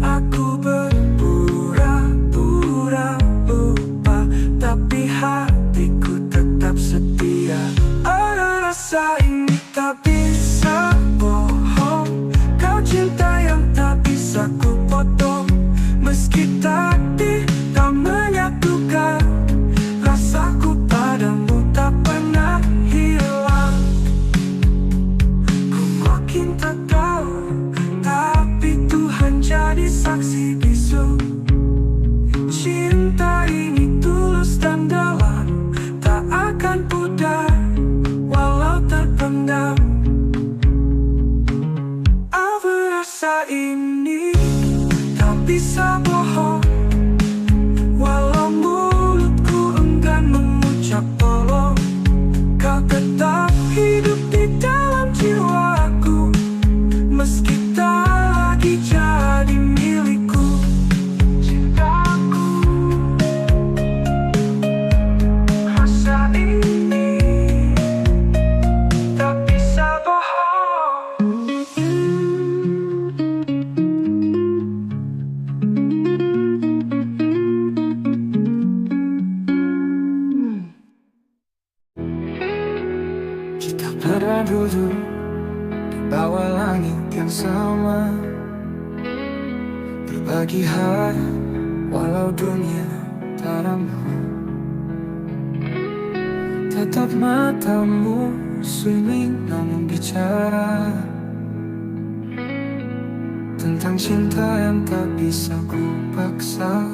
Aku berpura-pura lupa, tapi hatiku tetap setia. Ada rasa ini tak bisa bohong, kau cinta yang tak bisa ku potong. Meski takdir tak menyatukan, rasaku padamu tak pernah hilang. Ku makin tak tahu, tapi Tuhan jadi saksi bisu. Cinta ini tulus dan dalam, tak akan pudar walau terpendam. Apa rasa ini tak bisa bohong, walau mulutku enggan mengucap tolong. Kau tetap hidup di dalam jiwaku, meski tak lagi jadi milikku. Cintaku, rasa ini tak bisa bohong. Kita pernah duduk di bawah langit yang sama, berbagi hari walau dunia tak ramah. Tetap matamu sunyi namun bicara tentang cinta yang tak bisa ku paksa.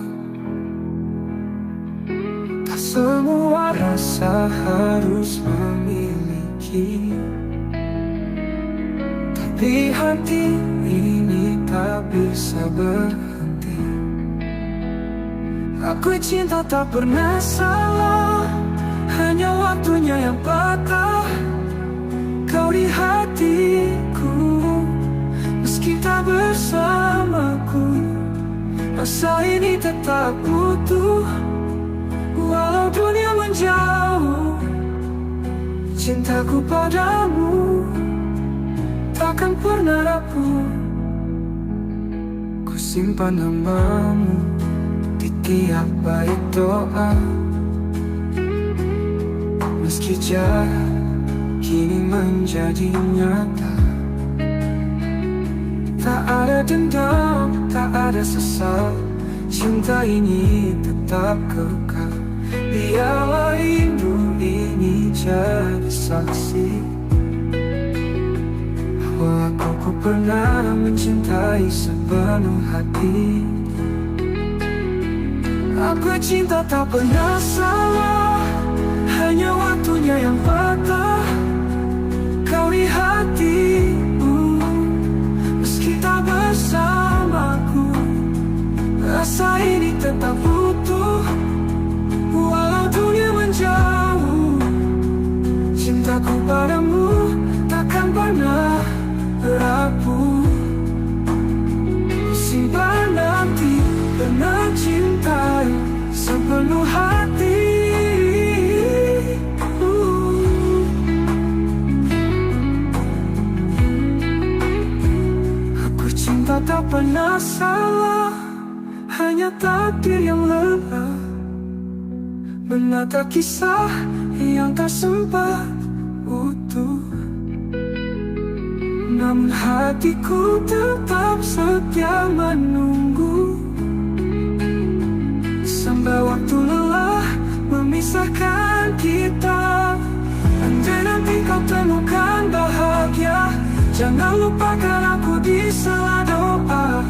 Tak semua rasa harus memiliki, tapi hati ini tak bisa berhenti. Aku cinta tak pernah salah, hanya waktunya yang patah. Kau di hatiku, meski tak bersamaku, rasa ini tetap utuh. Walau dunia menjauh, cintaku padamu takkan pernah rapuh. Ku simpan namamu di tiap bait doa, meski jarak kini menjadi nyata. Tak ada dendam, tak ada sesal, cinta ini tetap kekal. Biarlah rindu ini jadi saksi bahwa aku pernah mencintai sepenuh hati. Aku cinta tak pernah salah, hanya waktunya yang patah. Kau di hatiku, meski tak bersamaku, rasa ini tetap utuh. Walau dunia menjauh, cintaku padamu takkan pernah rapuh. Simpan nanti pernah cintai sepenuh hati. Aku cinta tak pernah salah, hanya takdir yang lelah menata kisah yang tak sempat utuh. Namun hatiku tetap setia menunggu, sampai waktu lelah memisahkan kita. Andai nanti kau temukan bahagia, jangan lupakan aku di sela doa.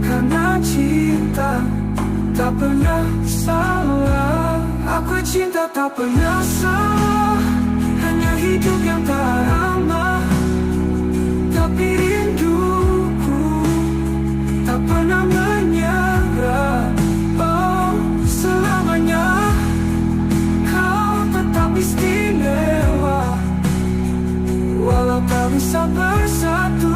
Karena cinta tak pernah salah, aku cinta tak pernah salah, hanya hidup yang tak ramah. Tapi rinduku tak pernah menyerah. Oh, selamanya kau tetap istimewa, walau tak bisa bersatu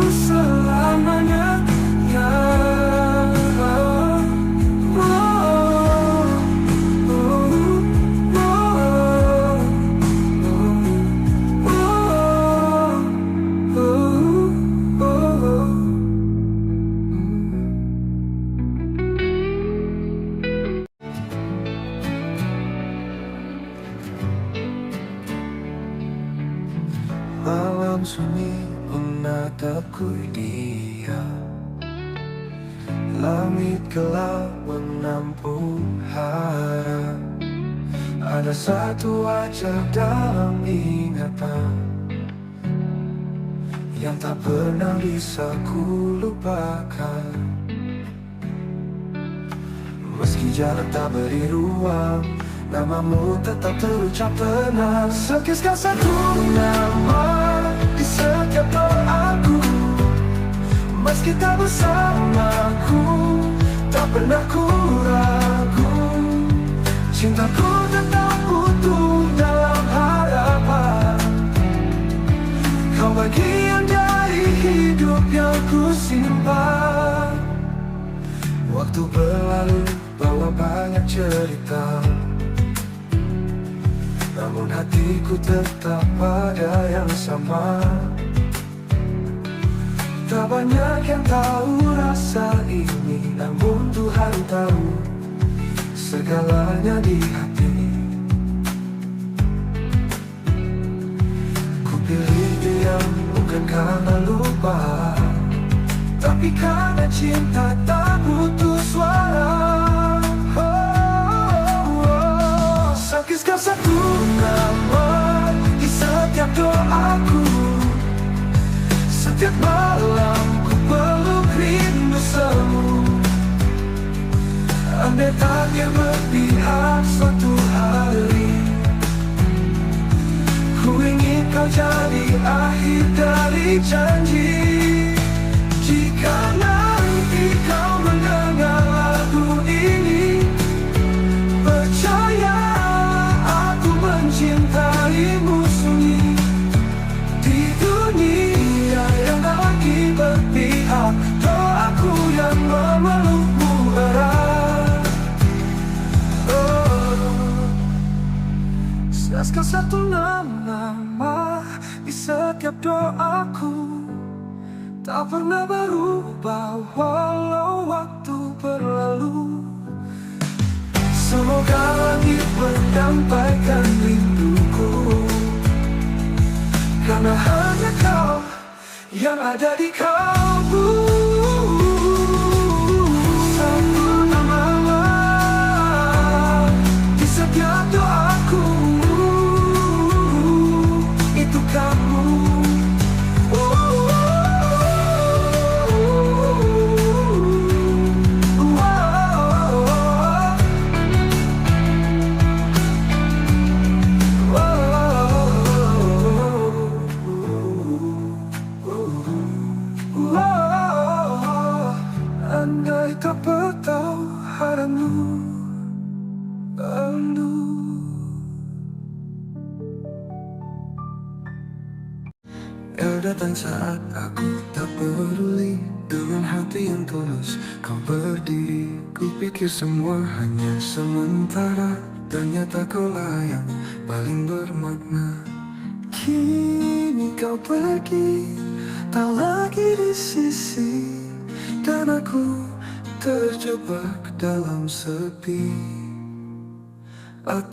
tatapku dia. Langit gelap menampung harap. Ada satu wajah dalam ingatan yang tak pernah bisa ku lupakan. Meski jarak tak beri ruang, namamu tetap terucap tenang. Sekisah satu nama di setiap doaku. Meski tak bersamaku, tak pernah ku ragu. Cintaku tetap utuh dalam harapan. Kau bagian dari hidup yang ku simpan. Waktu berlalu bawa banyak cerita, namun hatiku tetap pada yang sama. Tak banyak yang tahu rasa ini, namun Tuhan tahu segalanya di hati. Ku pilih diam bukan karena lupa, tapi karena cinta tak butuh suara. Sekisah satu nama di setiap doaku. Setiap malam ku peluk rindu semu. Andai takdir berpihak suatu hari, ku ingin kau jadi akhir dari janji. Jika nanti kau mendengar lagu ini, percaya aku mencintaimu sunyi. Di dunia yang tak lagi berpihak, doaku yang memelukmu erat. Sekal satu nama di setiap doaku, tak pernah berubah walau waktu berlalu. Semoga langit menyampaikan rinduku, karena hanya kau yang ada di kalbu. Satu nama di setiap doaku, itu kamu. Andai tak bertahu haramu rindu. Kau datang saat aku tak peduli. Dengan hati yang tulus kau berdiri. Kupikir semua hanya sementara, ternyata kaulah yang paling bermakna. Kini kau pergi, tak lagi di sisi, dan aku terjebak dalam sepi.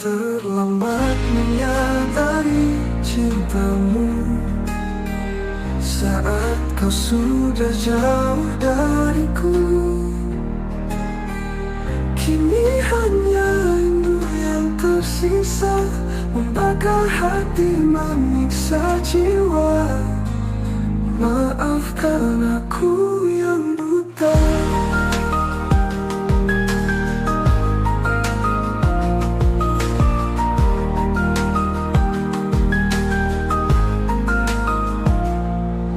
Terlambat menyadari cintamu saat kau sudah jauh dariku. Kini hanya rindu yang tersisa, membakar hati, menyiksa jiwa. Maafkan aku yang buta.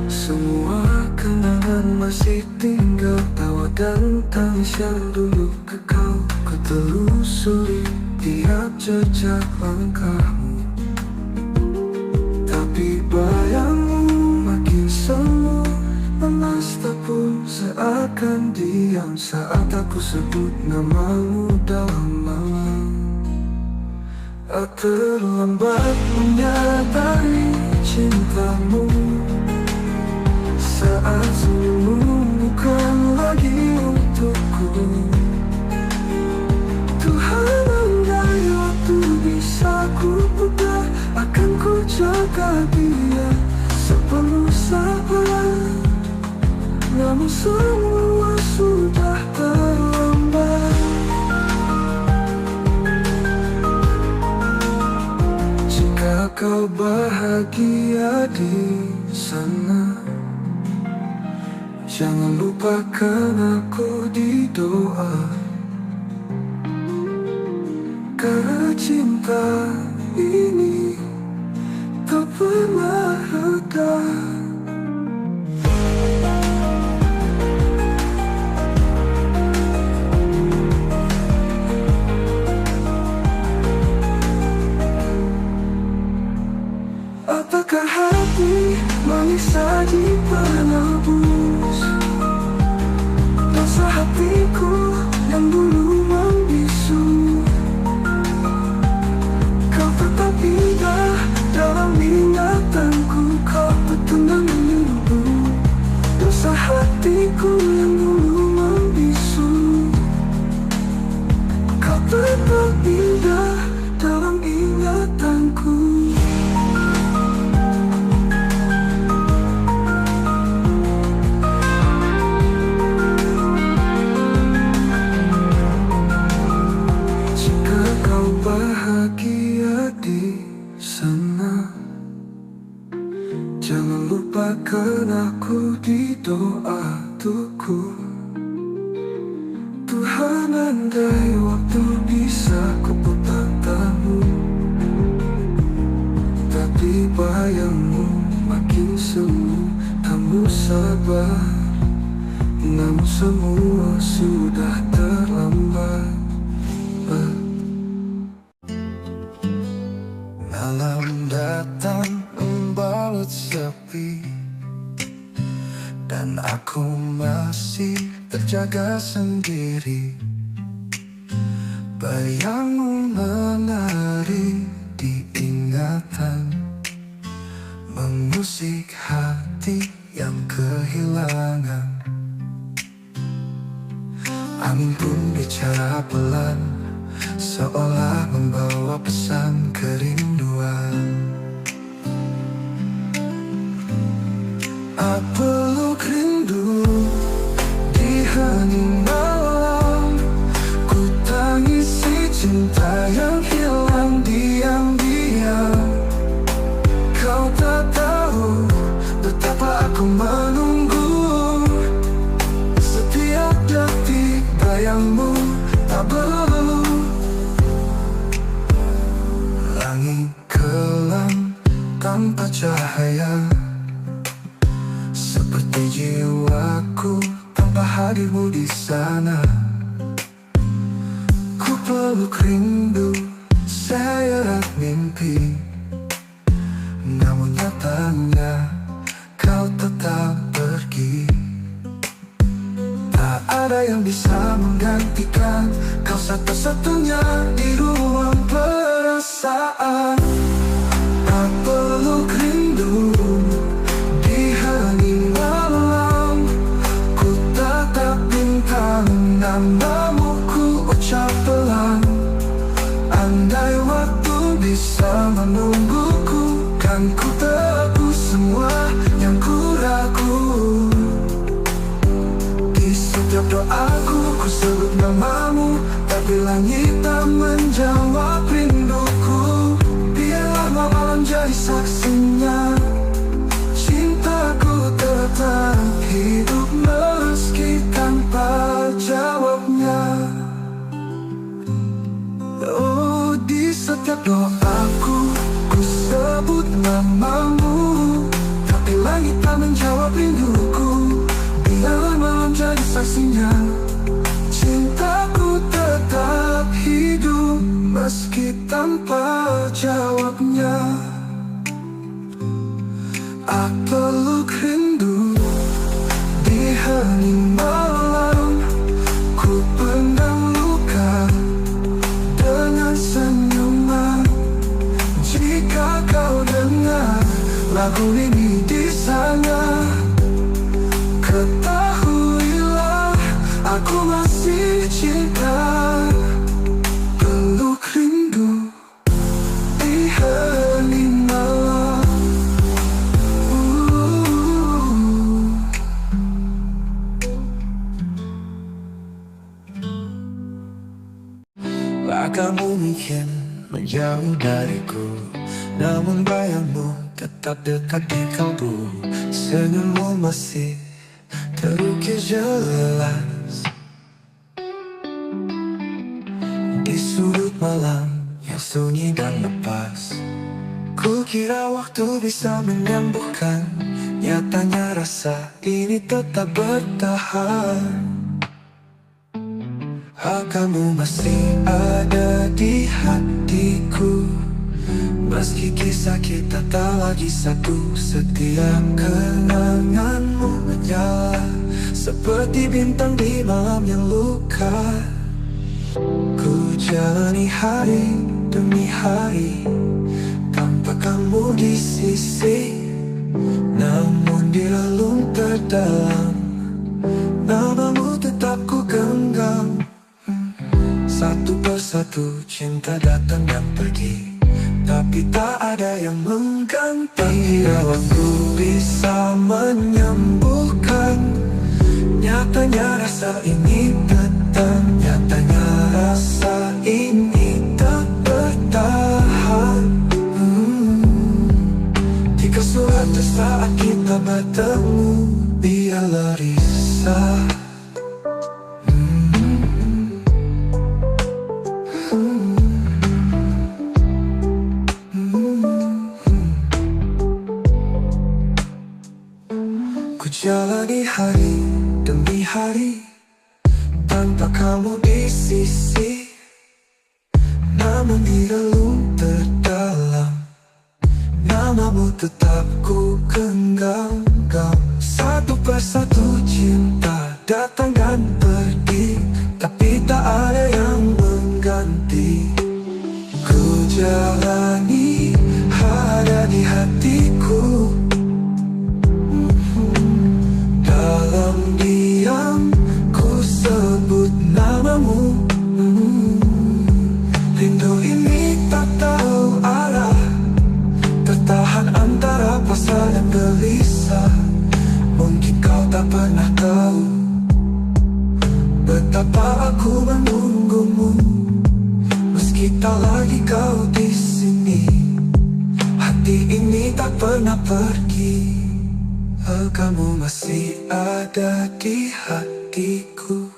Semua kenangan masih tinggal, tawa dan tangis yang dulu kekal. Ku telusuri tiap jejak langkahmu, tapi bayangmu makin semu. Lemas tak pun seakan diam saat aku sebut namamu dalam malam. Terlambat menyadari cintamu saat senyummu bukan lagi untukku. Tuhan, andai waktu bisa ku putar, akan ku jaga dia sepenuh sabar. namun semua sudah terlambat. Jika kau bahagia di sana, jangan lupakan aku di doa. Karena cinta ini tak pernah reda. Apakah hati manis saja penebus dosa hatiku yang dulu membisu? Kau tetap indah dalam ingatanku, kau betul menunggu dosa hatiku yang dulu membisu. Kau tetap indah dalam ingatanku. Bahagia di sana, jangan lupakan aku di doa tuku. Tuhan, andai waktu bisa kuputar tamu, tapi bayangmu makin semu, kamu sabar, namun semua sudah terlambat. Malam datang membalut sepi, dan aku masih terjaga sendiri. Bayangmu menari di ingatan, mengusik hati yang kehilangan. Angin pun bicara pelan, seolah membawa pesan kerinduan. Aku peluk rindu di hening malam, ku tangisi cinta yang hilang diam-diam. Kau tak tahu betapa aku menunggu, setiap detik bayangmu tak berlalu. Langit kelam tanpa cahaya, seperti jiwaku tanpa hadirmu di sana. Ku peluk rindu seret mimpi, namun nyatanya kau tetap pergi. Tak ada yang bisa menggantikan kau satu-satunya di ruang perasaan. Tak peluk rindu di hening malam, ku tatap bintang, namamu ku ucap pelan. Andai waktu bisa menungguku, kan ku tebus semua yang ku ragu. Di setiap doaku ku sebut namamu, tapi langit tak menjawab rinduku. Biarlah malam jadi saksinya, cintaku tetap hidup meski tanpa jawabnya. Oh, di setiap doaku ku sebut namamu, tapi langit tak menjawab rinduku. Biarlah malam jadi saksinya, cintaku tetap hidup meski tanpa jawabnya. Aku peluk rindu di hening malam, ku pendam luka dengan senyuman. Jika kau dengar lagu ini di sana, ketahuilah aku masih cinta. Peluk rindu di hening malam. Kamu mungkin menjauh dariku, namun bayangmu tetap dekat di kalbu. Senyummu masih terukir jelas di sudut malam yang sunyi dan lepas. Kukira waktu bisa menyembuhkan, nyatanya rasa ini tetap bertahan. Kamu masih ada di hatiku, meski kisah kita tak lagi satu. Setiap kenanganmu menyala seperti bintang di malam yang luka. Ku jalani hari demi hari tanpa kamu di sisi, namun di relung terdalam namamu tetap ku genggam. Satu persatu cinta datang dan pergi, tapi tak ada yang mengganti. Bila waktu bisa menyembuhkan, nyatanya rasa ini datang. Nyatanya rasa ini tak bertahan. Jika suatu saat kita bertemu, biarlah risau. Ku jalani hari demi hari tanpa kamu di sisi, namun di relung terdalam namamu tetap ku genggam. Satu persatu cinta datang dan pergi, tapi tak ada yang mengganti. Ku jalani ada di hatiku, dalam diam ku sebut namamu. Rindu ini tak tahu arah, tertahan antara pasrah dan gelisah. Mungkin kau tak pernah tahu betapa aku menunggumu, meski tak lagi kau di sini. Hati ini tak pernah pergi. Kamu masih ada di hatiku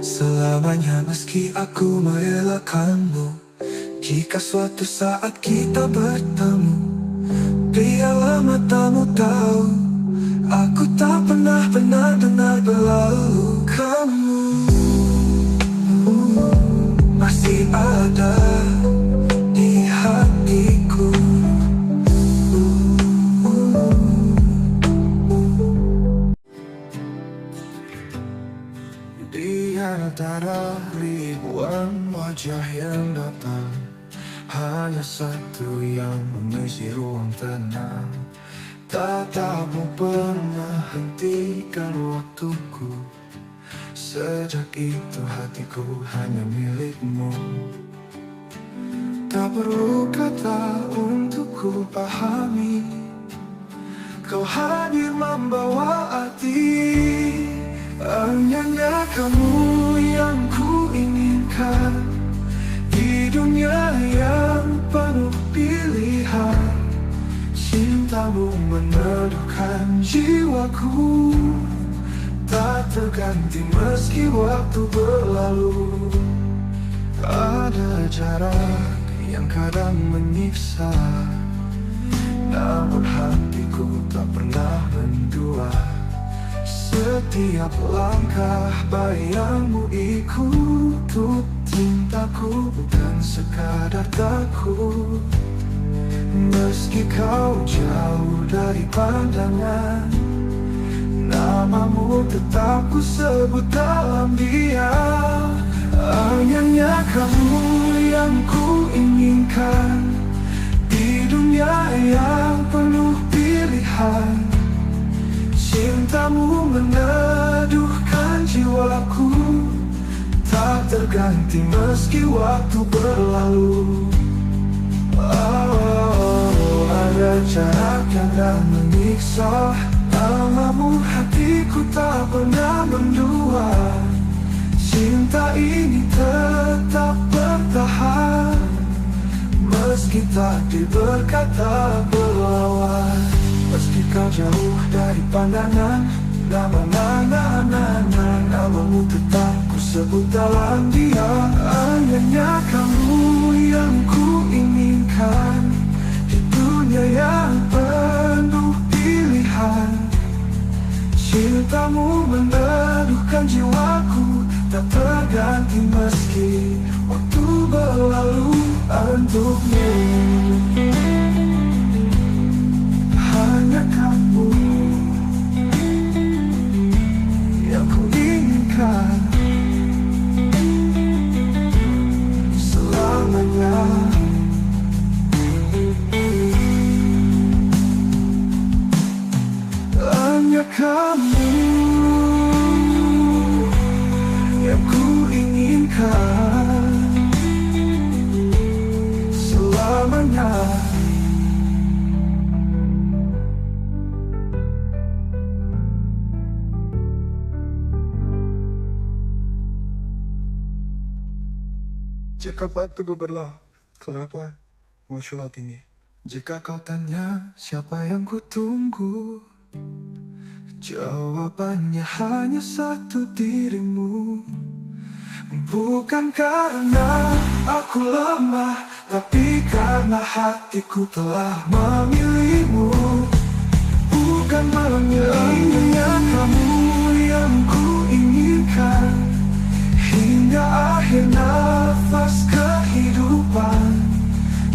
selamanya, meski aku merelakanmu. Jika suatu saat kita bertemu, biarlah matamu tahu aku tak pernah benar-benar berlalu. Kamu masih ada di hatiku. Di antara ribuan wajah yang datang, hanya satu yang mengisi ruang tenang. Tatapmu pernah hentikan waktuku, sejak itu hatiku hanya milikmu. Tak perlu kata untuk ku pahami, kau hadir membawa arti. Hanya kamu yang ku inginkan di dunia yang penuh pilihan. Cintamu meneduhkan jiwaku, tak terganti meski waktu berlalu. Ada jarak yang kadang menyiksa, namun hatiku tak pernah mendua. Setiap langkah bayangmu ikut cintaku, bukan sekadar takut. Meski kau jauh dari pandangan, namamu tetap ku sebut dalam diam. Hanya kamu yang ku inginkan di dunia yang penuh pilihan. Cintamu meneduhkan jiwaku, tak terganti meski waktu berlalu. Ada jarak yang tak menyiksa, namamu hatiku tak pernah mendua. Cinta ini tetap bertahan. meski takdir berkata berlawan. Meski kau jauh dari pandangan, namamu tetap ku sebut dalam dia. Hanya kamu yang ku inginkan di dunia yang penuh pilihan. Cintamu meneduhkan jiwaku, tak terganti meski waktu berlalu untukmu. Hanya kamu yang ku inginkan selamanya. Hanya kamu yang ku inginkan selamanya. Jika batu berlah, kenapa muncul tinggi? Jika kau tanya siapa yang ku tunggu, jawabannya hanya satu, dirimu. Bukan karena aku lemah, tapi karena hatiku telah memilihmu. Bukan hanya kamu yang ku inginkan hingga akhir nafas kehidupan.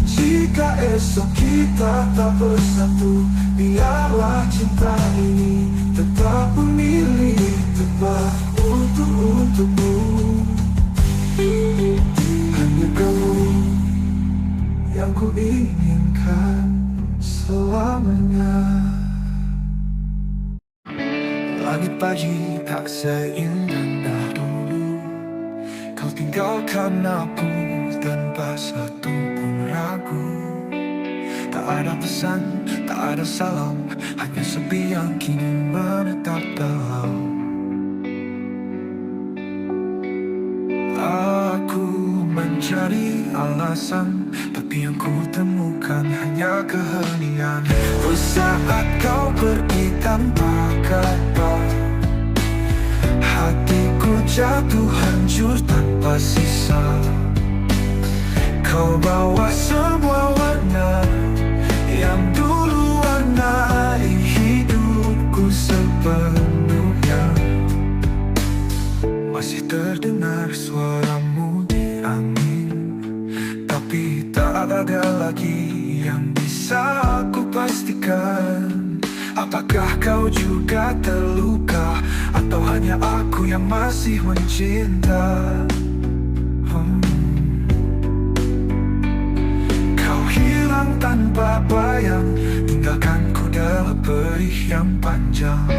Jika esok kita tak bersatu, biarlah cinta ini tetap memilih tepat untukmu. Hanya kamu yang ku inginkan selamanya. Langit pagi tak seindah dulu, kau tinggalkan aku tanpa satu pun ragu. Tak ada pesan, tak ada salam, hanya sepi yang kini menetap dalam. Aku mencari alasan, tapi yang ku temukan hanya keheningan. Saat kau pergi tanpa kata, hatiku jatuh hancur tanpa sisa. Kau bawa semua warna yang dulu warnai hidupku sepenuhnya. Masih terdengar suaramu di angin, tapi tak ada lagi yang bisa aku pastikan. Apakah kau juga terluka, atau hanya aku yang masih mencinta? Kau hilang tanpa bayang, tinggalkanku dalam perih yang panjang.